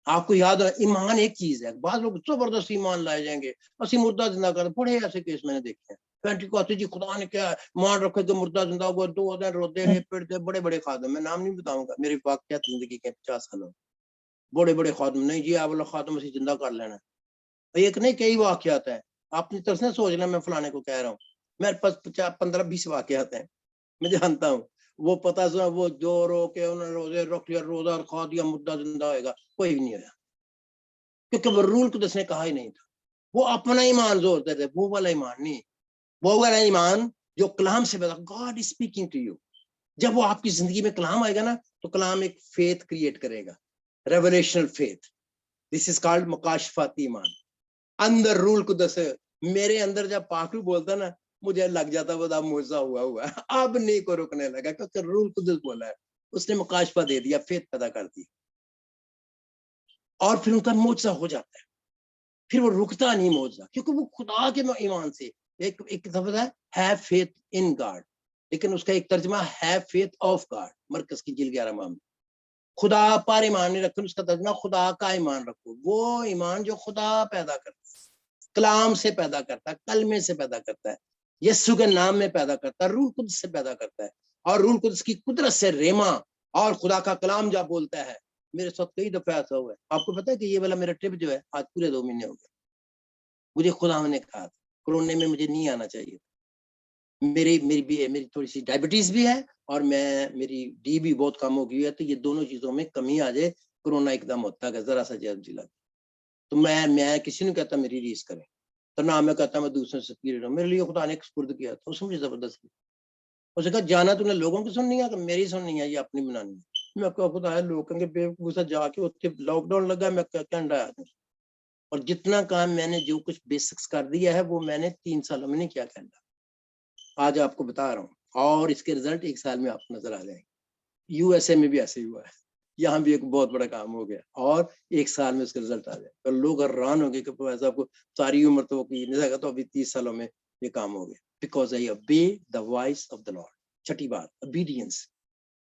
آپ کو یاد ہے ایمان ایک چیز ہے. بعض لوگ زبردست ایمان لائے جائیں گے، اسی مردہ زندہ کر، بڑے ایسے کیس میں نے دیکھے ہیں. پینٹیکوسٹ جی خدا نے کیا مان رکھے کہ مردہ زندہ ہوا، 2 دن روتے رہے پڑتے، بڑے بڑے خادم، میں نام نہیں بتاؤں گا، میری واقعات زندگی کے 50 سالوں، بڑے بڑے خادم. نہیں جی آپ اللہ خادم اسی زندہ کر لینا. ایک نہیں کئی واقعات ہیں. آپ نے طرح سے سوچ لیں میں فلانے کو کہہ رہا ہوں، میرے پاس 15-20 واقعات ہیں، میں جانتا ہوں. وہ پتا سا وہ جو رو کے انہوں نے روزے رکھ لیا، روزہ رکھا دیا، مردہ زندہ ہوئے گا، کوئی بھی نہیں ہوا کیونکہ وہ رول قدس نے کہا ہی نہیں تھا. وہ اپنا ایمان زورتے تھے، وہ والا ایمان نہیں، وہ والا ایمان جو کلام سے پیدا. God is speaking to you. جب وہ آپ کی زندگی میں کلام آئے گا نا تو کلام ایک فیتھ کریٹ کرے گا، ریولیشنل فیتھ. دس از کالڈ مکاشفاتی ایمان. اندر رول قدس، میرے اندر جب پاکلو بولتا نا مجھے لگ جاتا وہ اب معجزہ ہوا ہے، اب نہیں کو رکنے لگا کیونکہ رول قدس بولا ہے، اس نے مکاشفہ دے دیا، فیتھ پیدا کر دی اور پھر ان کا معجزہ ہو جاتا ہے. پھر وہ رکتا نہیں معجزہ کیونکہ وہ خدا کے ایمان سے. ایک لفظ ہے ہیو فیتھ ان گاڈ، لیکن اس کا ایک ترجمہ ہیو فیتھ آف گاڈ، مرکز کی جلد 11 میں. خدا پر ایمان نہیں رکھو، اس کا ترجمہ خدا کا ایمان رکھو. وہ ایمان جو خدا پیدا کرتا ہے، کلام سے پیدا کرتا ہے، کلمے سے پیدا کرتا ہے، یسوع کے نام میں پیدا کرتا ہے، روح قدس سے پیدا کرتا ہے. اور روح قدس کی قدرت سے ریما اور خدا کا کلام جب بولتا ہے. میرے ساتھ کئی دفعہ ایسا ہوا ہے، آپ کو پتا ہے کہ یہ والا میرا ٹرپ جو ہے آج پورے 2 مہینے ہو گئے. مجھے خدا نے کہا تھا کورونا میں مجھے نہیں آنا چاہیے. میری تھوڑی سی ڈائبٹیز بھی ہے اور میری ڈی بھی بہت کم ہو گئی ہے، تو یہ دونوں چیزوں میں کمی آ جائے کورونا ایک دم ہوتا ہے ذرا سا جب جلا تو میں کسی نے کہتا میری ریس کریں، تو نہ میں کہتا میں دوسرے سے سپیریئر ہوں. میرے لیے خدا نے سپرد کیا تھا، اس نے مجھے زبردست اس نے کہا جانا تو نے لوگوں کی سننی ہے کہ میری سننی ہے, یہ اپنی بنانی ہے. میں کہا خدا ہے لوگ کہیں گے بے وقوف سے جا کے اتنے لاک ڈاؤن لگا, میں کیا ڈایا دوں. اور جتنا کام میں نے جو کچھ بیسکس کر دیا ہے وہ میں نے 3 سالوں میں نہیں کیا کہنا, آج آپ کو بتا رہا ہوں. اور اس کے رزلٹ 1 سال میں آپ کو نظر آ جائیں گے. یو ایس اے میں بھی ایسے ہی ہوا ہے, یہاں بھی ایک بہت بڑا کام ہو گیا اور 1 سال میں اس کا رزلٹ آ جائے. اور لوگ حیران ہو گئے کہ ایسا آپ کو ساری عمر تو کی نہیں جائے گا, تو ابھی 30 سالوں میں یہ کام ہو گیا. Because I obey the voice of the Lord. چھٹی بات obedience.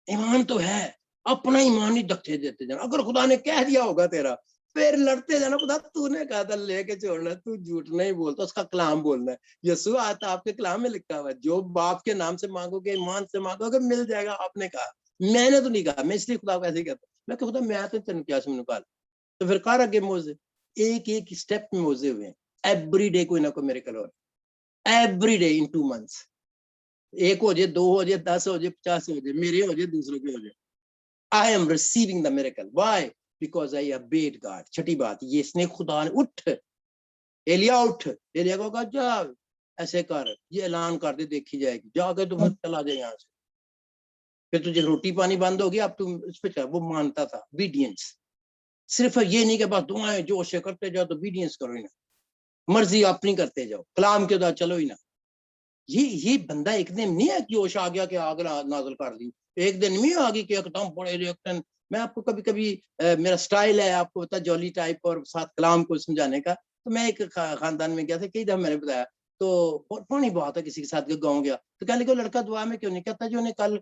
ایمان تو ہے, اپنا ایمان ہی دکھے دیتے جانا. اگر خدا نے کہہ دیا ہوگا تیرا, پھر لڑتے جانا, خدا تو نے کہا تھا لے کے چھوڑنا, تو جھوٹ نہیں بولتا, اس کا کلام بولنا ہے. یسوع آتا آپ کے کلام میں لکھا ہوا ہے, جو باپ کے نام سے مانگو گے, ایمان سے مانگو گے, مل جائے گا. آپ نے کہا, میں نے تو نہیں کہا, میں اس لیے خدا کو ایسے ہی کہتا ہوں. میں کہ خدا میں تو تین کیا سے نکال. تو پھر کہا رکھے موزے, ایک ایک اسٹیپ میں موزے ہوئے ہیں. ایوری ڈے کوئی نہ کوئی میریکل ہو رہا ہے, ایوری ڈے ان 2 months. 1 ہو جائے, 2 ہو جائے, 10 ہو جائے, 50 ہو جائے, میرے ہو جائے, دوسروں کے ہو جائے. I am receiving the miracle. Why? Because I obeyed God. چھٹی بات یہ, اس نے خدا نے اٹھ ایلیا اٹھ, ایلیا کو کہا جا ایسے کر, یہ اعلان کر دے, دیکھی جائے گی, جا کے تم چلا جائے یہاں سے, پھر تجھے روٹی پانی بند ہوگی, اب تم اس پہ چل. وہ مانتا تھا, obedience. صرف یہ نہیں کہ بس دعائیں جوش سے کرتے جاؤ, تو obedience کرو ہی نا, مرضی اپنی کرتے جاؤ, کلام کے ساتھ چلو ہی نا. یہ بندہ ایک دن نہیں ہے جوش آ گیا کہ آگ نازل کر دی, ایک دن نہیں آ گئی کہ ایک دم بڑے ریئیکشن. میں آپ کو کبھی کبھی میرا سٹائل ہے آپ کو پتا جولی ٹائپ اور ساتھ کلام کو سمجھانے کا. تو میں ایک خاندان میں گیا تھا, کئی دفعہ میں نے بتایا, تو پانی بہت ہے, کسی کے ساتھ گاؤں گیا, تو کہنے لگا لڑکا دعا میں کیوں نہیں کہتا, جو انہیں کل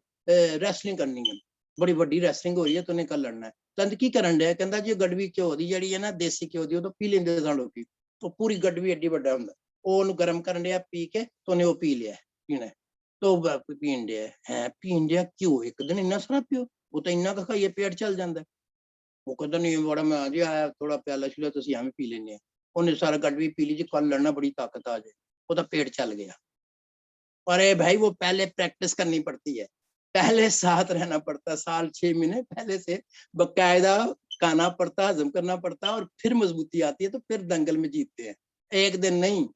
ریسلنگ کرنی ہے, بڑی بڑی ریسلنگ ہو رہی ہے, تو انہیں کل لڑنا ہے. تو کی کرن ڈیا, کہندا جی گڑوی گھیو دی جڑی ہے نا, دیسی گھیو دی, تو پی لیندے سن لوگ, تو پوری گڑوی ایڈی بڑا ہوندا, وہ گرم کرن ڈیا پی کے, تو انہیں وہ پی لیا پینا, تو پین ڈیا ہے, پین ڈیا کیوں, ایک دن اتنا سارا پیو, وہ تو اتنا کا کھائیے پیٹ چل جاتا ہے. وہ کہتا نہیں بڑا میں جی آیا تھوڑا پیالہ شلا تو ہم پی لینے, انہیں سارا گڑوی پی لی, جی کل لڑنا بڑی طاقت آ جائے, وہ تو پیٹ چل گیا. ارے بھائی وہ پہلے پریکٹس کرنی پڑتی ہے, پہلے ساتھ رہنا پڑتا, 6 مہینے پہلے سے باقاعدہ کھانا پڑتا, ہضم کرنا پڑتا, اور پھر مضبوطی آتی ہے, تو پھر دنگل میں جیتتے ہیں, ایک دن نہیں.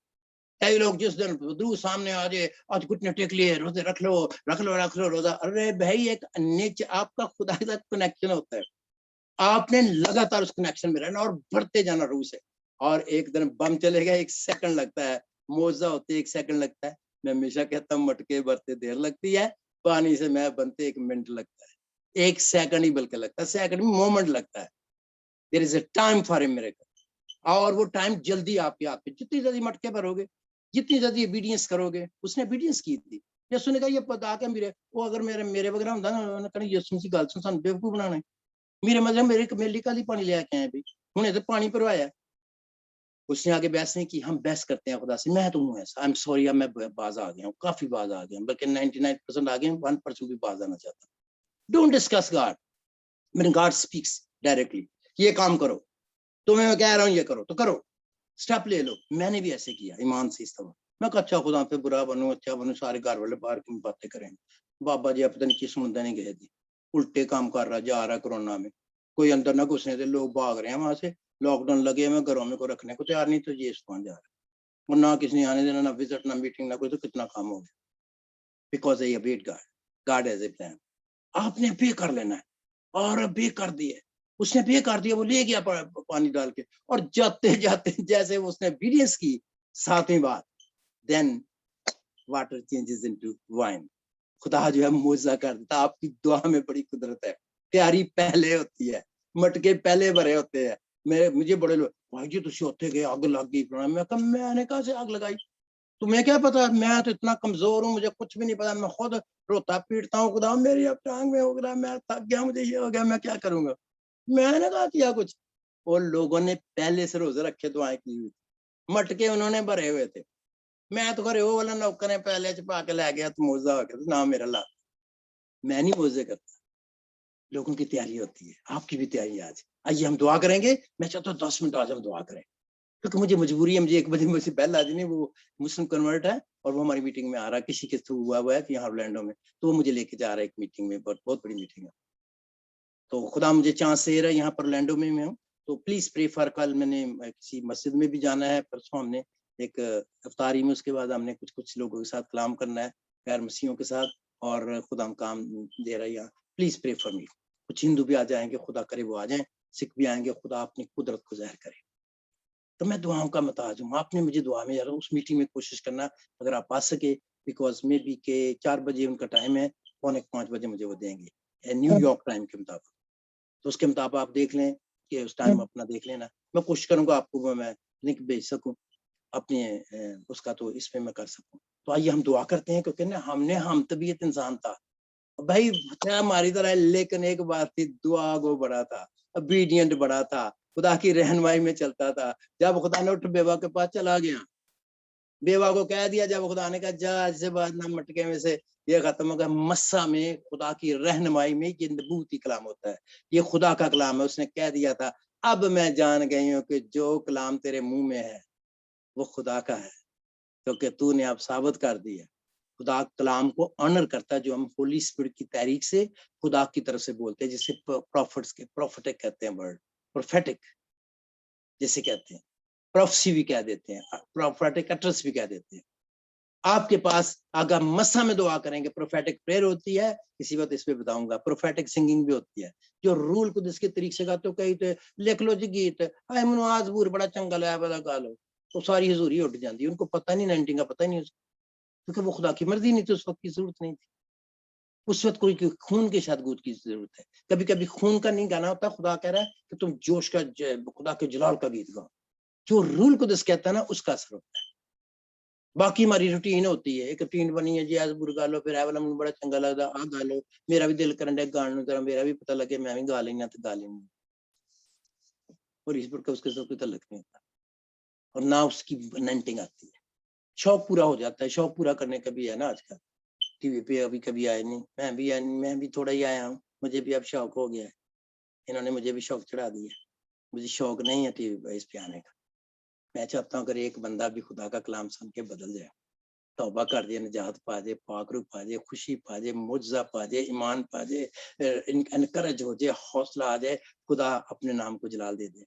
کئی لوگ جس دن درود سامنے آ جائے, آج گھٹنے ٹیک لیے, روزے رکھ لو روزہ. ارے بھائی ایک نیچ آپ کا خدا کے ساتھ کنیکشن ہوتا ہے, آپ نے لگاتار اس کنیکشن میں رہنا اور بڑھتے جانا روح سے. اور ایک دن بم چلے گا, 1 سیکنڈ لگتا ہے, موزہ ہوتے 1 سیکنڈ لگتا ہے. میں ہمیشہ کہتا ہوں مٹکے بھرتے دیر لگتی ہے, پانی سے میں بنتے 1 منٹ لگتا ہے, 1 سیکنڈ ہی بلکہ لگتا ہے, سیکنڈ میں مومنٹ لگتا ہے. There is a time for a miracle, اور وہ ٹائم جلدی آپ کے ہاتھ پہ, جتنی جلدی مٹکے بھرو گے, جتنی جلدی obedience کرو گے. اس نے obedience کی تھی. یسوع نے کہا یہ بتا کے وہ اگر میرے وغیرہ ہوتا نا, انہوں نے کہا یسوع کی گل سن بیوقوف بنانا, میرے مطلب میری کالی پانی لے کے آئے, انہیں تو پانی پروایا. اس نے آگے بحث نہیں کی, ہم بحث کرتے ہیں خدا سے, میں تو ہوں ایسا, I'm sorry, میں باز آ گیا ہوں, کافی باز آ گیا ہوں, بلکہ 99% آ گئے ہیں, 1% بھی باز آنا چاہتا. Don't discuss God when God speaks directly. یہ کام کرو, تو میں کہہ رہا ہوں یہ کرو, تو کرو, اسٹیپ لے لو. میں نے بھی ایسے کیا ایمان سے اس طرح. میں کہا اچھا خدا پہ برا بنوں, اچھا بنوں, سارے گھر والے باہر کی باتیں کریں. بابا جی پتہ نہیں کی سنتا نہیں گئے تھے, الٹے کام کر رہا جا رہا. کورونا میں کوئی اندر نہ گھسنے تھے, لوگ بھاگ رہے ہیں وہاں سے, لاک ڈاؤن لگے, میں گھروں میں کو رکھنے کو تیار نہیں, تو یہ وہاں جا رہا, اور نہ کسی نے آنے دینا, نہ وزٹ, نہ میٹنگ, نہ کوئی. تو کتنا کام ہو گیا. Because I obeyed God. God has a plan. آپ نے پے کر لینا ہے, اور پے کر دیے, اس نے پے کر دیا, وہ لے گیا پانی ڈال کے, اور جاتے جاتے جیسے اس نے obedience کی, 7ویں بات, then water changes into wine. خدا جو ہے معجزہ کر دیتا. آپ کی دعا میں بڑی قدرت ہے, پیاری پہلے ہوتی ہے, مٹکے پہلے بھرے ہوتے ہیں. مجھے بڑے لوگ, بھائی جی تسی ہوتے گئے, آگ لگ گئی. میں نے کہا سے آگ لگائی, تمہیں کیا پتا, میں تو اتنا کمزور ہوں, مجھے کچھ بھی نہیں پتا, میں خود روتا پیٹتا ہوں, خدا میری اب ٹانگ میں ہو گیا, میں تھک گیا, مجھے یہ ہو گیا, میں کیا کروں گا. میں نے کہا کیا کچھ, اور لوگوں نے پہلے سے روزے رکھے, دعائیں کی ہوئی, مٹکے انہوں نے بھرے ہوئے تھے. میں تو گھر وہ والا نوکر نے پہلے چھپا کے لے گیا, تو موزہ ہو گیا, نہ میرا لا. میں نہیں موزے کرتا, لوگوں کی تیاری ہوتی ہے, آپ کی بھی تیاری آج. آئیے ہم دعا کریں گے. میں چاہتا ہوں 10 منٹ آج ہم دعا کریں, کیونکہ مجھے مجبوری ہے, مجھے 1 بجے مجھ سے بیل آ جانی. وہ مسلم کنورٹ ہے, اور وہ ہماری میٹنگ میں آ رہا ہے, کسی کے تھرو ہوا ہے کہ یہاں اورلینڈو میں, تو وہ مجھے لے کے جا رہا ہے ایک میٹنگ میں, بہت بڑی میٹنگ ہے. تو خدا مجھے چانس دے رہا ہے, یہاں پر اورلینڈو میں ہوں, تو پلیز پری فار. کل میں نے کسی مسجد میں بھی جانا ہے, پرسوں ہم نے ایک افطاری میں, اس کے بعد ہم نے کچھ لوگوں کے ساتھ کلام کرنا ہے, غیر مسیحوں کے ساتھ. اور خدا ہم کام دے رہا ہے. Please pray for me. کچھ ہندو بھی آ جائیں گے, خدا کرے وہ آ جائیں, سکھ بھی آئیں گے, خدا اپنی قدرت کو ظاہر کرے. تو میں دعاؤں کا محتاج ہوں. آپ نے مجھے دعا میں یار اس میٹنگ میں کوشش کرنا اگر آپ آ سکے, بیکاز میں بھی کہ 4 بجے ان کا ٹائم ہے, 4:45 بجے مجھے وہ دیں گے نیو یارک ٹائم کے مطابق. تو اس کے مطابق آپ دیکھ لیں کہ اس ٹائم اپنا دیکھ لینا. میں کوشش کروں گا آپ کو میں لنک بھیج سکوں اپنے اس کا, تو اس پہ میں کر سکوں. تو آئیے ہم دعا کرتے ہیں, کیونکہ نا ہم طبیعت انسان تھا بھائی ہماری طرح, لیکن ایک بات تھی, دعا گو بڑا تھا, obedient بڑا تھا, خدا کی رہنمائی میں چلتا تھا. جب خدا نے اٹھ بیوہ کے پاس چلا گیا, بیوہ کو کہہ دیا, جب خدا نے کہا جا سے بعد نہ مٹکے میں سے یہ ختم ہو گیا. مسا میں خدا کی رہنمائی میں یہ نبوتی کلام ہوتا ہے, یہ خدا کا کلام ہے. اس نے کہہ دیا تھا اب میں جان گئی ہوں کہ جو کلام تیرے منہ میں ہے وہ خدا کا ہے, کیونکہ تو نے اب ثابت کر دیا. خدا کلام کو آنر کرتا ہے جو ہم ہولی اسپرٹ کی تحریک سے خدا کی طرف سے بولتے ہیں, جسے پروفٹس کے پروفیٹک کہتے ہیں, ورڈ پروفیٹک جسے کہتے ہیں, پروفسی بھی کہہ دیتے ہیں, پروفیٹک اٹرس بھی کہہ دیتے ہیں. آپ کے پاس اگر مسا میں دعا کریں گے پروفیٹک پریئر ہوتی ہے, اسی وقت اس پہ بتاؤں گا, پروفیٹک سنگنگ بھی ہوتی ہے جو رول کو جس کے طریقے سے گا. تو کہیں تو لکھ لو جی گیت اے منو آج بور بڑا چنگا لایا بڑا گا لو, تو ساری حضوری اٹھ جاتی ہے. ان کو پتہ نہیں 19 کا پتہ ہی نہیں, کیونکہ وہ خدا کی مرضی نہیں تھی, اس وقت کی ضرورت نہیں تھی. اس وقت کوئی خون کے شادگوت کی ضرورت ہے. کبھی کبھی خون کا نہیں گانا ہوتا, خدا کہہ رہا ہے کہ تم جوش کا, خدا کے جلال کا گیت گاؤ. جو رول قدس کہتا ہے نا اس کا اثر ہوتا ہے. باقی ہماری روٹین ہوتی ہے, ایک روٹین بنی ہے جی آج بر گا لو, پھر ایولا مجھے بڑا چنگا لگتا آ گا لو, میرا بھی دل کرن ڈے گان ذرا میرا بھی پتہ لگے میں بھی گا لینا تو گا لینا, اور اس پر کا اس کے ساتھ کوئی تعلق نہیں ہوتا, اور نہ اس کی ننٹنگ آتی ہے. شوق پورا ہو جاتا ہے, شوق پورا کرنے کا بھی ہے نا آج کل. ٹی وی پہ ابھی کبھی آئے نہیں, میں بھی تھوڑا ہی آیا ہوں, مجھے بھی اب شوق ہو گیا ہے. انہوں نے مجھے بھی شوق چڑھا دیا, مجھے شوق نہیں ہے ٹی وی پہ اس پہ آنے کا. میں چاہتا ہوں اگر ایک بندہ بھی خدا کا کلام سن کے بدل جائے, توبہ کر دے, نجات پا جائے, پاک روح پا جائے, خوشی پا جائے, معجزہ پا جائے, ایمان پا جائے, انکرج ہو جائے, حوصلہ آ جائے, خدا اپنے نام کو جلال دے دے.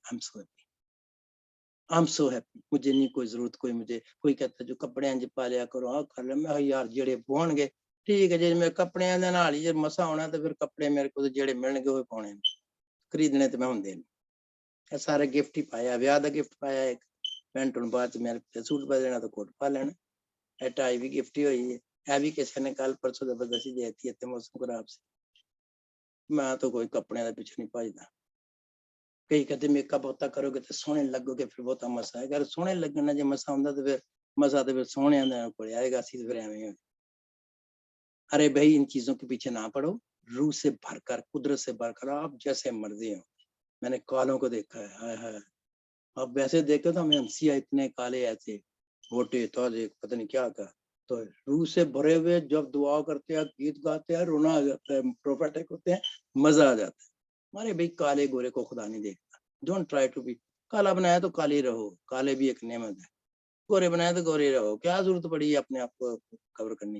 I'm so happy. مجھے نہیں کوئی ضرورت, کوئی کہتا جو کپڑے انج پا لیا کرو کر لیا, میں یار جڑے بون گے ٹھیک ہے جی, میں کپڑے دے نال ہی مسا ہونا تو پھر کپڑے میرے کو جڑے ملن گے وہ پانے, خریدنے تو میں ہوندے نہیں. سارے گفٹ ہی پایا, بیاہ دا گفٹ پایا, ایک پینٹ ہوں بعد میرے سوٹ پا لینا تو کوٹ پا لینا, ٹائی بھی گفٹ ہی ہوئی ہے بھی کسی نے کل پرسوں زبردستی دیتی ہے موسم خراب سے. میں تو کوئی کپڑے کا پیچھے نہیں بھجدا. کئی کہتے میک اپ ہوتا کرو گے تو سونے لگو گے, پھر بہت مسا ہے. اگر سونے لگنا جی مسا ہوں تو پھر مسا تو پھر سونے کو آئے گا, پھر ایویں. ارے بھائی ان چیزوں کے پیچھے نہ پڑو, روح سے بھر کر, قدرت سے بھر کر, آپ جیسے مرضی ہو. میں نے کالوں کو دیکھا ہے, ہائے ہائے, اب ویسے دیکھتے تو ہمیں ہنسی, اتنے کالے ایسے موٹے تازے, پتہ نہیں کیا کا. تو روح سے بھرے ہوئے جب دعا کرتے ہیں, گیت گاتے ہیں, رونا آ جاتا ہے, پروفیٹک ہوتے ہیں, مزہ آ جاتا ہے. ہمارے بھائی کالے گورے کو خدا نہیں دیکھتا. ڈونٹ ٹرائی ٹو بی, کالا بنایا تو کالے رہو, کالے بھی ایک نعمت ہے. گورے بنایا تو گورے رہو, کیا ضرورت پڑی ہے اپنے آپ کو کور کرنے.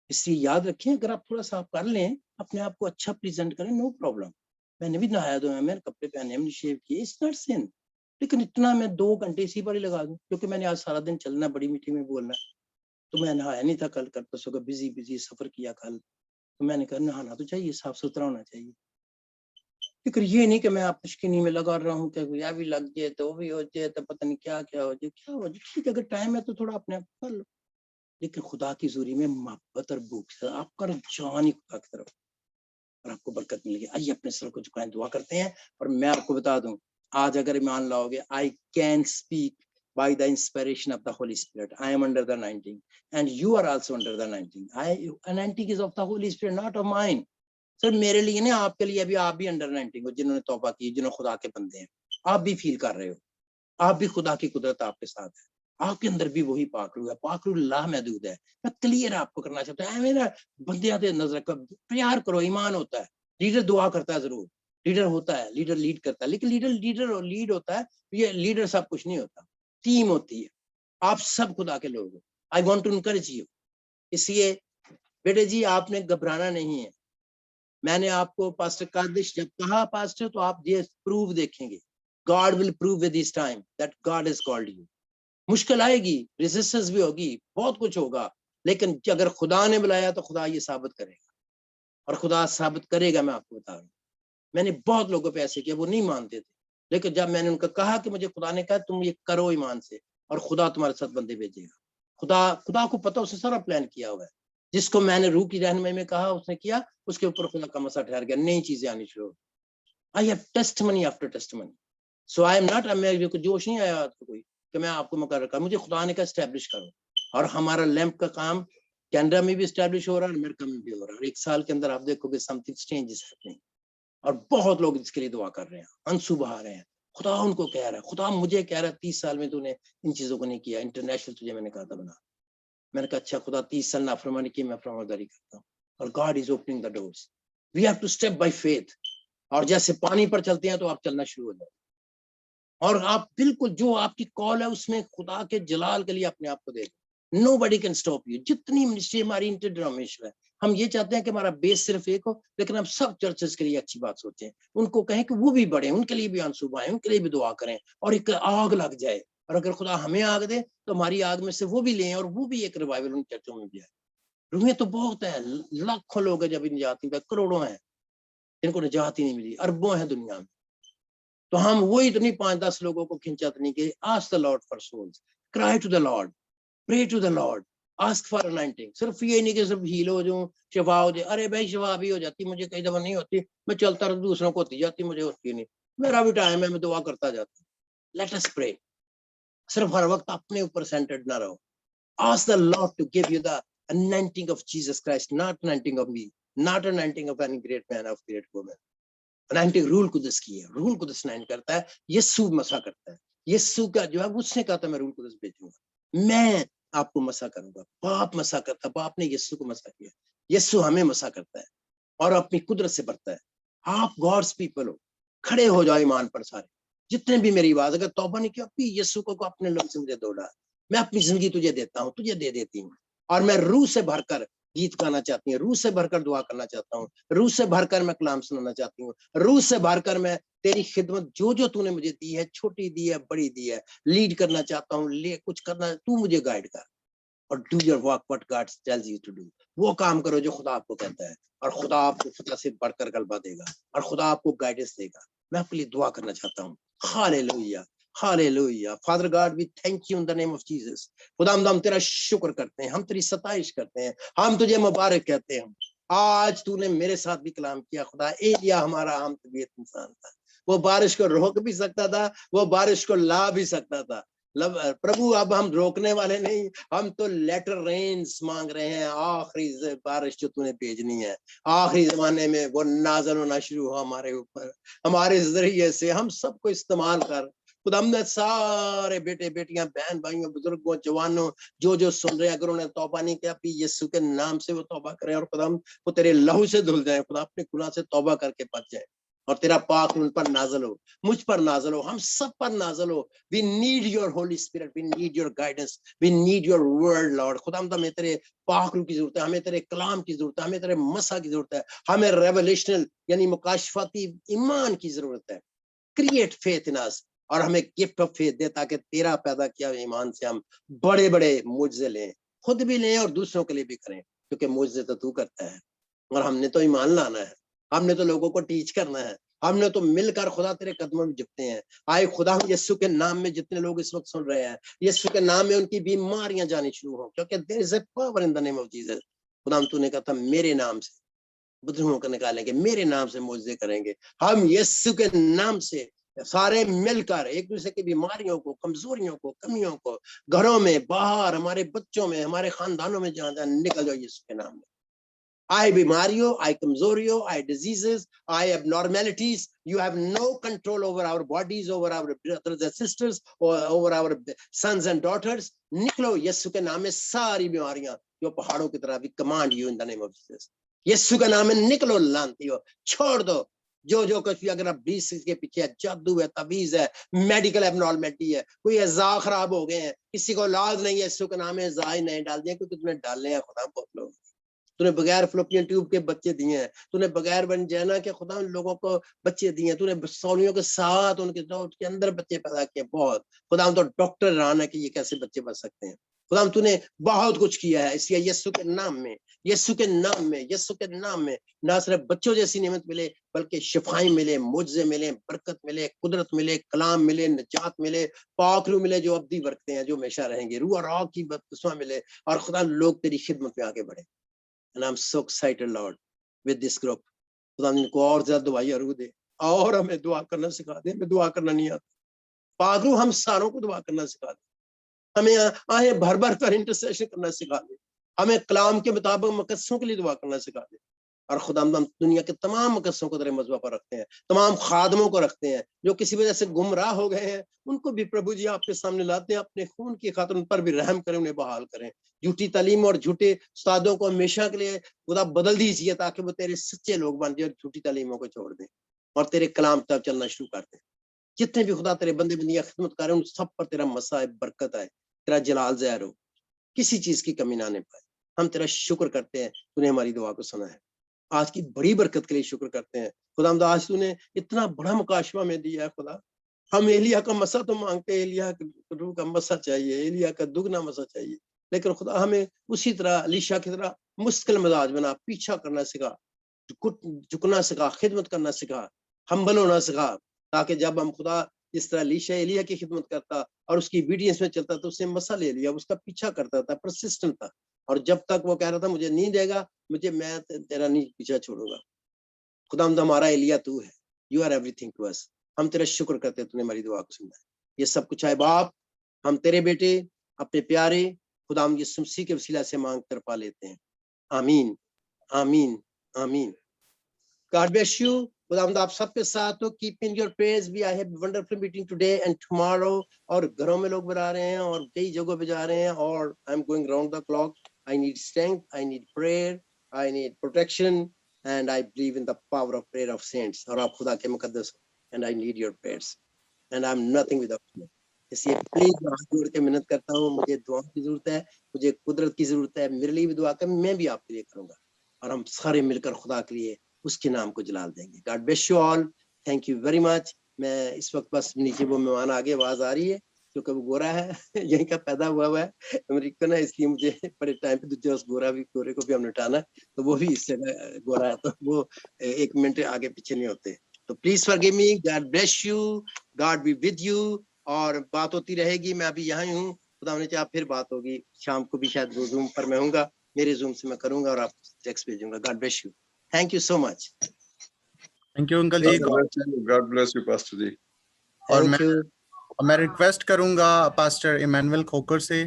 اس لیے یاد رکھیں, اگر آپ تھوڑا سا کر لیں, اپنے آپ کو اچھا پریزنٹ کریں, نو پرابلم. میں نے بھی نہایا دھویا, میں نے کپڑے پہنے, میں نے شیو کیے, اٹس ناٹ سن. لیکن اتنا میں 2 گھنٹے اسی پر ہی لگا دوں, کیونکہ میں نے آج سارا دن چلنا, بڑی میٹنگ میں بولنا, تو میں نہایا نہیں تھا کل پرسوں کا, بزی سفر کیا کل, تو میں نے کہا نہانا تو چاہیے, صاف ستھرا ہونا چاہیے. لیکن یہ نہیں کہ میں آپ پشکنی میں لگا رہا ہوں کہ یہ بھی لگ جائے تو وہ بھی ہو جائے تو پتہ نہیں کیا ہو جائے, ٹھیک ہے اگر ٹائم ہے تو تھوڑا اپنے آپ کر لو. لیکن خدا کی حضوری میں محبت اور بھوک سے آپ کا جان ہی خدا کی طرف, اور آپ کو برکت ملے گی. آئیے اپنے سر کو جھکائیں, دعا کرتے ہیں. اور میں آپ کو بتا دوں, آج اگر ایمان لاؤ گے, I can speak by the inspiration of the Holy Spirit. I am under the anointing and you are also under the anointing. Anointing is of the Holy Spirit, not of mine. سر میرے لیے نہیں, آپ کے لیے بھی, آپ بھی under 19 ہو, جنہوں نے توبہ کی, جنہوں خدا کے بندے ہیں, آپ بھی فیل کر رہے ہو, آپ بھی خدا کی قدرت آپ کے ساتھ ہے, آپ کے اندر بھی وہی پاک روح ہے, پاک روح اللہ محدود ہے. میں کلیئر آپ کو کرنا چاہتا ہوں, میرا بندیاں تے نظر کا پیار کرو, ایمان ہوتا ہے, لیڈر دعا کرتا ہے ضرور, لیڈر ہوتا ہے, لیڈر لیڈ کرتا ہے, لیکن لیڈر اور لیڈ ہوتا ہے, یہ لیڈر سب کچھ نہیں ہوتا, ٹیم ہوتی ہے, آپ سب خدا کے لوگ ہو. I want to encourage you. اس لیے بیٹے جی آپ نے گھبرانا نہیں ہے. میں نے آپ کو پاسٹر قادش جب کہا پاسٹر, تو آپ یہ پروف دیکھیں گے, God will prove with this time that God has called you. مشکل آئے گی, ریزسٹنس بھی ہوگی, بہت کچھ ہوگا, لیکن اگر خدا نے بلایا تو خدا یہ ثابت کرے گا، اور خدا ثابت کرے گا. میں آپ کو بتا رہا ہوں، میں نے بہت لوگوں پہ ایسے کیا، وہ نہیں مانتے تھے، لیکن جب میں نے ان کو کہا کہ مجھے خدا نے کہا تم یہ کرو ایمان سے، اور خدا تمہارے ساتھ بندے بھیجے گا. خدا کو پتا، اس نے سارا پلان کیا ہوا ہے. جس کو میں نے روح کی رہنمائی میں کہا اس نے کیا، اس کے اوپر خدا کا مسا ٹھہر گیا، نئی چیزیں آنی شروع. I have testimony after testimony. So I am not, میرے کو جوش نہیں آیا کوئی کہ میں آپ کو مقرر کروں. مجھے خدا نے کہا اسٹیبلش کرو، اور ہمارا لیمپ کا کام کینیڈا میں بھی اسٹیبلش ہو رہا ہے، امریکہ میں بھی ہو رہا ہے. اور 1 سال کے اندر آپ دیکھو گے سم تھنگ چینجز ہیپننگ، اور بہت لوگ اس کے لیے دعا کر رہے ہیں، آنسو بہا رہے ہیں. خدا ان کو کہہ رہا ہے، خدا مجھے کہہ رہا ہے 30 سال میں تو نے ان چیزوں کو نہیں کیا، انٹرنیشنل تجھے میں نے کہا تھا بنا. میں نے کہا اچھا خدا 30 سال نافرمانی کی، میں فرمانبرداری کرتا ہوں، اور God is opening the doors. We have to step by faith. اور جیسے پانی پر چلتے ہیں تو آپ چلنا شروع ہو جائیں، اور آپ بالکل جو آپ کی کال ہے اس میں خدا کے جلال کے لیے اپنے آپ کو دے دیں. نو بڈی کین اسٹاپ یو. جتنی منسٹری ہماری انٹر ڈینومینیشن ہے، ہم یہ چاہتے ہیں کہ ہمارا بیس صرف ایک ہو، لیکن ہم سب چرچز کے لیے اچھی بات سوچیں، ان کو کہیں کہ وہ بھی بڑھیں، ان کے لیے بھی آنسو بہائیں، ان کے لیے بھی دعا کریں، اور ایک آگ لگ جائے. اور اگر خدا ہمیں آگ دے تو ہماری آگ میں سے وہ بھی لیں، اور وہ بھی ایک ریوائول ان چرچوں میں بھی آئے. روحیں تو بہت ہیں، لاکھوں لوگ ہیں جب نجات نہیں پائے، کروڑوں ہیں جن کو نجات ہی نہیں ملی، اربوں ہیں دنیا میں. تو ہم وہی اتنی 5-10 لوگوں کو کھینچا نہیں کہ ask the Lord for souls, cry to the Lord, pray to the Lord, ask for anointing. صرف یہ نہیں کہ صرف ہیل ہو جاؤں، شفا ہو جائے. ارے بھائی شفا بھی ہو جاتی، مجھے کئی دفعہ نہیں ہوتی، میں چلتا رہتا، دوسروں کو ہوتی جاتی، مجھے ہوتی نہیں. میرا بھی ٹائم ہے، میں دعا کرتا جاتا ہوں. لیٹ اس پرے. صرف ہر وقت اپنے اوپر سینٹرڈ نہ رہو. Ask the Lord to give you the anointing of Jesus Christ, not anointing of me, not anointing of any great man of great woman. anointing رول قدس کی ہے، رول قدس نائن کرتا ہے، یسوع مسا کرتا ہے. یسوع کا جو ہے اس نے کہا تھا میں رول قدس بھیجوں گا، میں آپ کو مسا کروں گا. باپ مسا کرتا، باپ نے یسوع کو مسا کیا، یسوع ہمیں مسا کرتا ہے اور اپنی قدرت سے بھرتا ہے. آپ گاڈس پیپل ہو، کھڑے ہو جاؤ ایمان پر سارے جتنے بھی میری بات. اگر توبہ نہیں کیا، یسوع کو اپنے لب سے مجھے دو ڈال، میں اپنی زندگی تجھے دیتا ہوں، تجھے دے دیتی ہوں. اور میں روح سے بھر کر گیت گانا چاہتی ہوں، روح سے بھر کر دعا کرنا چاہتا ہوں، روح سے بھر کر میں کلام سنانا چاہتی ہوں، روح سے بھر کر میں تیری خدمت جو تو نے مجھے دی ہے، چھوٹی دی ہے بڑی دی ہے، لیڈ کرنا چاہتا ہوں. کچھ کرنا تو مجھے گائیڈ کر، اور do your work what God tells you to do. وہ کام کرو جو خدا آپ کو کہتا ہے، اور خدا آپ کو فتح سے بڑھ کر غلبہ دے گا، اور خدا آپ کو گائیڈنس دے گا. میں آپ کے لیے دعا کرنا چاہتا ہوں. Hallelujah, hallelujah. Father God we thank you in the name of Jesus. خدا ہم تیرا شکر کرتے ہیں، ہم تیری ستائش کرتے ہیں، ہم تجھے مبارک کہتے ہیں. آج تو نے میرے ساتھ بھی کلام کیا خدا. ایلیا ہمارا عام طبیعت انسان تھا، وہ بارش کو روک بھی سکتا تھا، وہ بارش کو لا بھی سکتا تھا. پربھو اب ہم روکنے والے نہیں، ہم تو لیٹر رینز مانگ رہے ہیں. آخری بارش جو تو نے بھیجنی ہے آخری زمانے میں، وہ نازل ہونا شروع ہو ہمارے اوپر، ہمارے ذریعے سے. ہم سب کو استعمال کر خدا. ہم نے سارے بیٹے بیٹیاں، بہن بھائیوں، بزرگوں، جوانوں جو سن رہے ہیں، اگر انہوں نے توبہ نہیں کیا، پھر یسوع کے نام سے وہ توبہ کریں، اور خدا وہ تیرے لہو سے دھل جائیں. خدا اپنے گناہ سے توبہ کر کے بچ جائیں، اور تیرا پاک ان پر نازل ہو، مجھ پر نازل ہو، ہم سب پر نازل ہو. We need your Holy Spirit, we need your guidance, we need your word, Lord. خدا ہمیں تیرے پاک روح کی ضرورت ہے، ہمیں تیرے کلام کی ضرورت ہے، ہمیں تیرے مسا کی ضرورت ہے، ہمیں ریولیشنل یعنی مکاشفاتی ایمان کی ضرورت ہے. کریٹ فیتھ ان اس، اور ہمیں گفٹ آف فیتھ دے تاکہ تیرا پیدا کیا ایمان سے ہم بڑے بڑے معجزے لیں، خود بھی لیں اور دوسروں کے لیے بھی کریں، کیونکہ معجزے تو کرتا ہے، اور ہم نے تو ایمان لانا ہے، ہم نے تو لوگوں کو ٹیچ کرنا ہے، ہم نے تو مل کر خدا تیرے قدموں میں جھکتے ہیں. آئے خدا یسوع کے نام میں جتنے لوگ اس وقت سن رہے ہیں، یسوع کے نام میں ان کی بیماریاں جانی شروع ہوں، کیونکہ there is a power in the name of Jesus. خدا تو نے کہا تھا میرے نام سے بدروں کو نکالیں گے، میرے نام سے معجزے کریں گے. ہم یسوع کے نام سے سارے مل کر ایک دوسرے کی بیماریوں کو، کمزوریوں کو، کمیوں کو، گھروں میں، باہر، ہمارے بچوں میں، ہمارے خاندانوں میں جہاں جہاں نکل جاؤ یسوع کے نام میں. آئے بیماریوں، آئے کمزوریوں، آئے ڈیزیزز، آئے abnormalities. You have no control over our bodies, over our brothers and sisters, or over our sons and daughters. نکلو یسوع کے نام میں ساری بیماریاں جو پہاڑوں کی طرح. we command you in the name of Jesus. یسوع کے نام میں نکلو، لانتی ہو، چھوڑ دو جو کچھ بھی. اگر آپ 20 کے پیچھے ہے، جادو ہے، تعویذ ہے، میڈیکل ایبنارملٹی ہے، کوئی اعضاء خراب ہو گئے ہیں، کسی کو علاج نہیں ہے، یسوع کے نام میں اعضاء نہیں ڈال دیا، کیونکہ تم نے ڈالنے ہیں خدا. بہت لوگ تو نے بغیر فلوپین ٹیوب کے بچے دیے ہیں، تو نے بغیر بنجینا کے خدا ان لوگوں کو بچے دیے ہیں، تو نے سولیوں کے ساتھ ان کے اندر بچے پیدا کیے. بہت خدا ہم تو ڈاکٹر ران ہے کہ یہ کیسے بچے بچ سکتے ہیں. خدا ہم تو نے بہت کچھ کیا ہے، اس لیے یسوع کے نام میں، یسوع کے نام میں، یسوع کے نام میں نہ صرف بچوں جیسی نعمت ملے بلکہ شفائیں ملے، معجزے ملے، برکت ملے، قدرت ملے، کلام ملے، نجات ملے، پاک روح ملے جو ابدی برکتے ہیں جو ہمیشہ رہیں گے، روح اور آگ کی بپتسمہ ملے، اور خدا لوگ تیری خدمت میں آگے بڑھے. And I'm so excited Lord with this group. خدا ان کو اور زیادہ دعائیں روح دے، اور ہمیں دعا کرنا سکھا دے. ہمیں دعا کرنا نہیں آتا، پاک روح ہم ساروں کو دعا کرنا سکھا دے، ہمیں آہیں بھر بھر کر انٹرسیشن کرنا سکھا دے، ہمیں کلام کے مطابق مقدسوں کے لیے دعا کرنا سکھا دے. اور خدا ہم دنیا کے تمام مقدسوں کو تیرے مذبح پر رکھتے ہیں، تمام خادموں کو رکھتے ہیں جو کسی وجہ سے گمراہ ہو گئے ہیں، ان کو بھی پربھو جی آپ کے سامنے لاتے ہیں. اپنے خون کی خاطر ان پر بھی رحم کریں، انہیں بحال کریں. جھوٹی تعلیم اور جھوٹے استادوں کو ہمیشہ کے لیے خدا بدل دیجیے تاکہ وہ تیرے سچے لوگ بن جائیں اور جھوٹی تعلیموں کو چھوڑ دیں اور تیرے کلام تک چلنا شروع کر دیں. جتنے بھی خدا تیرے بندے بندیاں خدمت کر رہے ہیں ان سب پر تیرا مسا ہے، برکت ہے، تیرا جلال ظاہر ہو، کسی چیز کی کمی نہ آنے پائے. ہم تیرا شکر کرتے ہیں، تو نے ہماری دعا کو سنا ہے. آج کی بڑی برکت کے لیے شکر کرتے ہیں خدا. آج تو نے اتنا بڑا مکاشفہ میں دیا ہے خدا. ہم ایلیا کا مسا تو مانگتے ہیں، ایلیا کا روح کا مسا چاہیے، ایلیا کا دگنا مسا چاہیے، لیکن خدا ہمیں اسی طرح علیشا کی طرح مشکل مزاج بنا، پیچھا کرنا سکھا، جھکنا سکھا، خدمت کرنا سکھا، ہمبل ہونا سکھا، تاکہ جب ہم خدا جس طرح علیشا ایلیا کی خدمت کرتا اور اس کی obedience میں چلتا تو اس نے مسا لے لیا، اس کا پیچھا کرتا تھا، پرسسٹنٹ تھا، اور جب تک وہ کہہ رہا تھا مجھے نہیں دے گا، میں تیرا نہیں پیچھا چھوڑوں گا. خدا ہمارا ایلیا تو ہے، you are everything to us. ہم تیرا شکر کرتے ہیں تو نے ہماری دعا کو سنا ہے. یہ سب کچھ ہے باپ، ہم تیرے بیٹے اپنے پیارے خدا ہم یسوع مسیح کے وسیلہ سے مانگ کر پا لیتے ہیں. آمین آمین آمین. God bless you. خدا آپ سب کے ساتھ ہو. Keep in your prayers. We have a wonderful meeting today and tomorrow. اور گھروں میں لوگ بنا رہے ہیں اور کئی جگہوں پہ جا رہے ہیں، اور I'm going round the clock. I need strength, I need prayer, I need protection, and I believe in the power of prayer of saints. اور آپ خدا کے مقدس ہو. And I need your prayers. And I'm nothing without you. اس لیے please میں ہاتھ جوڑ کے محنت کرتا ہوں، مجھے دعا کی ضرورت ہے، مجھے قدرت کی ضرورت ہے. میرے لیے بھی دعا کریں، میں بھی آپ کے لیے کروں گا، اور ہم سارے مل کر خدا کے لیے اس کے نام کو جلال دیں گے. God bless you all. Thank you very much. میں اس وقت بس نیچے وہ مہمان آگے آواز آ رہی ہے کیونکہ وہ گورا ہے، یہیں کا پیدا ہوا ہوا ہے، امریکن ہے، اس لیے مجھے بڑے ٹائم پہ دوسرے گورے کو بھی ہم نے اٹھانا، تو وہ بھی اس سے گورا ہے، تو وہ 1 منٹ آگے پیچھے نہیں ہوتے. تو please forgive me. God bless you. God be with you. اور بات ہوتی رہے گی. میں ابھی یہاں ہی ہوں، خدا نے چاہا پھر بات ہوگی. شام کو بھی شاید زوم پر میں ہوں گا، میرے زوم سے میں کروں گا اور آپ ٹیکسٹ بھیجوں گا. God bless you. Thank you so much. Thank you uncle جی. God bless you, Pastor ji. اور Thank you. میں ریکویسٹ کروں گا پاسٹر ایمینول کھوکر سے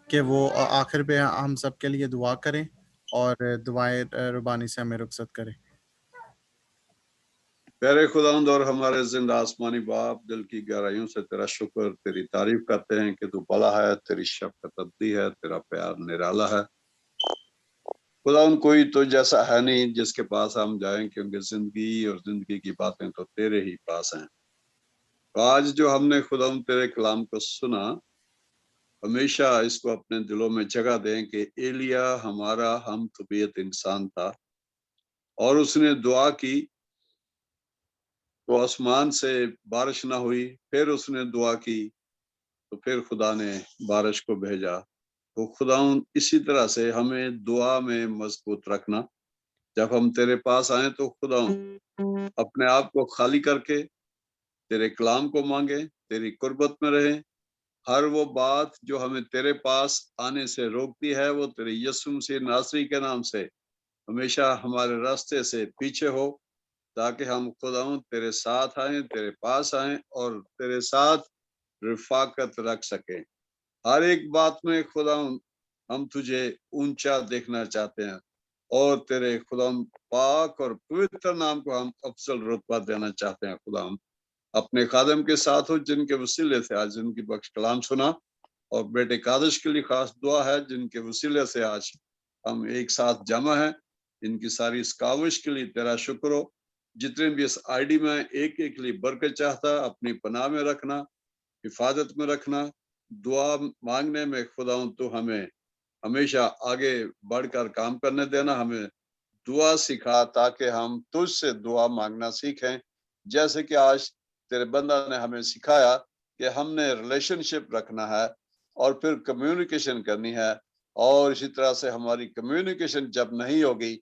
کہ وہ آخر پہ ہم سب کے لیے دعا کریں اور دعائیں ربانی سے ہمیں رخصت کریں. پیارے خداوند اور ہمارے زندہ آسمانی باپ، دل کی گہرائیوں سے تیرا شکر، تیری تعریف کرتے ہیں کہ تو بڑا ہے، تیری شفقت ابدی ہے، تیرا پیار نرالا ہے. خداوند کوئی تو جیسا ہے نہیں جس کے پاس ہم جائیں، کیونکہ زندگی اور زندگی کی باتیں تو تیرے ہی پاس ہیں. آج جو ہم نے خداوند تیرے کلام کو سنا، ہمیشہ اس کو اپنے دلوں میں جگہ دیں کہ ایلیا ہمارا ہم طبیعت انسان تھا، اور اس نے دعا کی تو آسمان سے بارش نہ ہوئی، پھر اس نے دعا کی تو پھر خدا نے بارش کو بھیجا. تو خداوند اسی طرح سے ہمیں دعا میں مضبوط رکھنا. جب ہم تیرے پاس آئیں تو خداوند اپنے آپ کو خالی کر کے تیرے کلام کو مانگیں، تیری قربت میں رہیں. ہر وہ بات جو ہمیں تیرے پاس آنے سے روکتی ہے، وہ تیرے یسوع مسیح ناصری کے نام سے ہمیشہ ہمارے راستے سے پیچھے ہو، تاکہ ہم خداوند تیرے ساتھ آئیں، تیرے پاس آئیں اور تیرے ساتھ رفاقت رکھ سکیں. ہر ایک بات میں خداوند ہم تجھے اونچا دیکھنا چاہتے ہیں، اور تیرے خداوند پاک اور پوتر نام کو ہم افضل رتبہ دینا چاہتے ہیں. خداوند اپنے خادم کے ساتھ ہو جن کے وسیلے سے آج جن کی بخش کلام سنا، اور بیٹے قادش کے لیے خاص دعا ہے جن کے وسیلے سے آج ہم ایک ساتھ جمع ہیں. ان کی ساری اس کاوش کے لیے تیرا شکر ہو. جتنے بھی اس آئی ڈی میں ایک ایک لیے برکت چاہتا، اپنی پناہ میں رکھنا، حفاظت میں رکھنا. دعا مانگنے میں خداوند تو ہمیں ہمیشہ آگے بڑھ کر کام کرنے دینا. ہمیں دعا سکھا تاکہ ہم تجھ سے دعا مانگنا سیکھیں، جیسے کہ آج تیرے بندہ نے ہمیں سکھایا کہ ہم نے ریلیشن شپ رکھنا ہے اور پھر کمیونیکیشن کرنی ہے. اور اسی طرح سے ہماری کمیونیکیشن جب نہیں ہوگی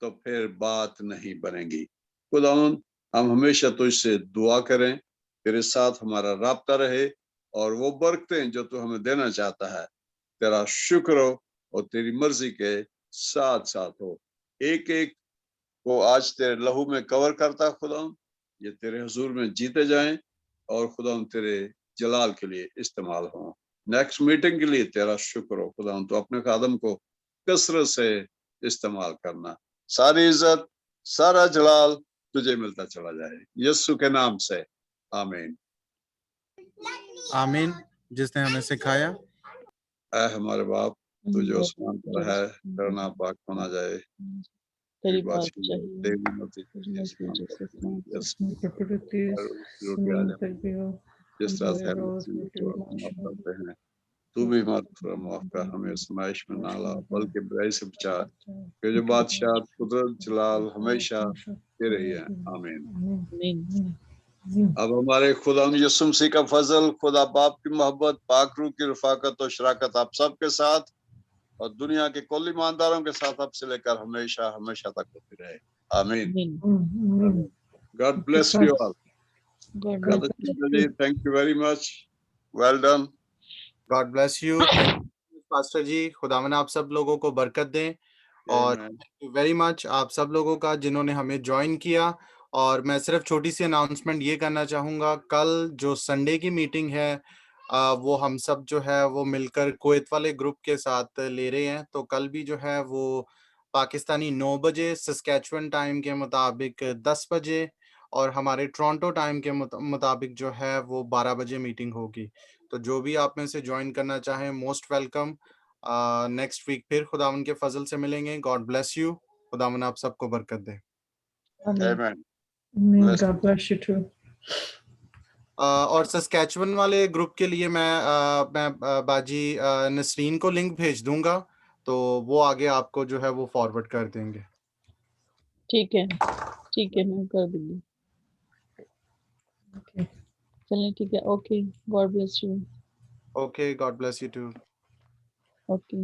تو پھر بات نہیں بنے گی. خداوند ہم ہمیشہ تجھ سے دعا کریں، تیرے ساتھ ہمارا رابطہ رہے، اور وہ برکتیں جو تو ہمیں دینا چاہتا ہے تیرا شکر ہو اور تیری مرضی کے ساتھ ساتھ ہو. ایک ایک کو آج تیرے لہو میں کور کرتا خداوند، یہ تیرے حضور میں جیتے جائیں اور خداوند تیرے جلال کے لیے استعمال ہوں. نیکسٹ میٹنگ کے لیے تیرا شکر ہو خداوند، تو اپنے خادم کو کثرت سے استعمال کرنا. ساری عزت سارا جلال تجھے ملتا چلا جائے، یسوع کے نام سے آمین. آمین. جس نے ہمیں سکھایا، اے ہمارے باپ تو جو آسمان پر ہے، تیرا نام پاک ہونا جائے، تیری تیری بات بادشاہی ہو، چاہیے تیری مرضی روٹی آج ہمیں جس طرح سے ہم معاف کرتے ہیں، تو بھی ہمارا معاف کر، ہمیں آزمائش میں نہ لا بلکہ برائی سے بچا، کہ جو بادشاہ قدرت جلال ہمیشہ تیرے ہی ہے. آمین. اب ہمارے خدا یسوع مسیح کا فضل، خدا باپ کی محبت، پاک روح کی رفاقت اور شراکت آپ سب کے ساتھ اور دنیا کے کل ایمانداروں کے ساتھ اب سے لے کر ہمیشہ ہمیشہ تک ہوتی رہے. آمین. God bless you all. Brother Chidaji, thank you very much. Well done. God bless you. Thank you pastor ji. خداوند آپ سب لوگوں کو برکت دیں. اور Amen. Thank you very much آپ سب لوگوں کا جنہوں نے ہمیں جوائن کیا. اور میں صرف چھوٹی سی اناؤنسمنٹ یہ کرنا چاہوں گا، کل جو سنڈے کی میٹنگ ہے وہ ہم سب جو ہے وہ مل کر کویت والے گروپ کے ساتھ لے رہے ہیں. تو کل بھی جو ہے وہ پاکستانی 9 بجے، سسکیچون ٹائم کے مطابق 10 بجے، اور ہمارے ٹورانٹو ٹائم کے مطابق جو ہے وہ 12 بجے میٹنگ ہوگی. تو جو بھی آپ میں سے جوائن کرنا چاہیں موسٹ ویلکم. نیکسٹ ویک پھر خداوند کے فضل سے ملیں گے. God bless you. خداوند آپ سب کو برکت دے. Amen. Bless God bless you too. اور سسکیچون والے گروپ کے لیے میں باجی نسرین کو لنک بھیج دوں گا، تو وہ آگے آپ کو جو ہے وہ فارورڈ کر دیں گے. ٹھیک ہے میں کر دوں گی. چلیں ٹھیک ہے. Okay. God bless you. Okay. God bless you too. Okay.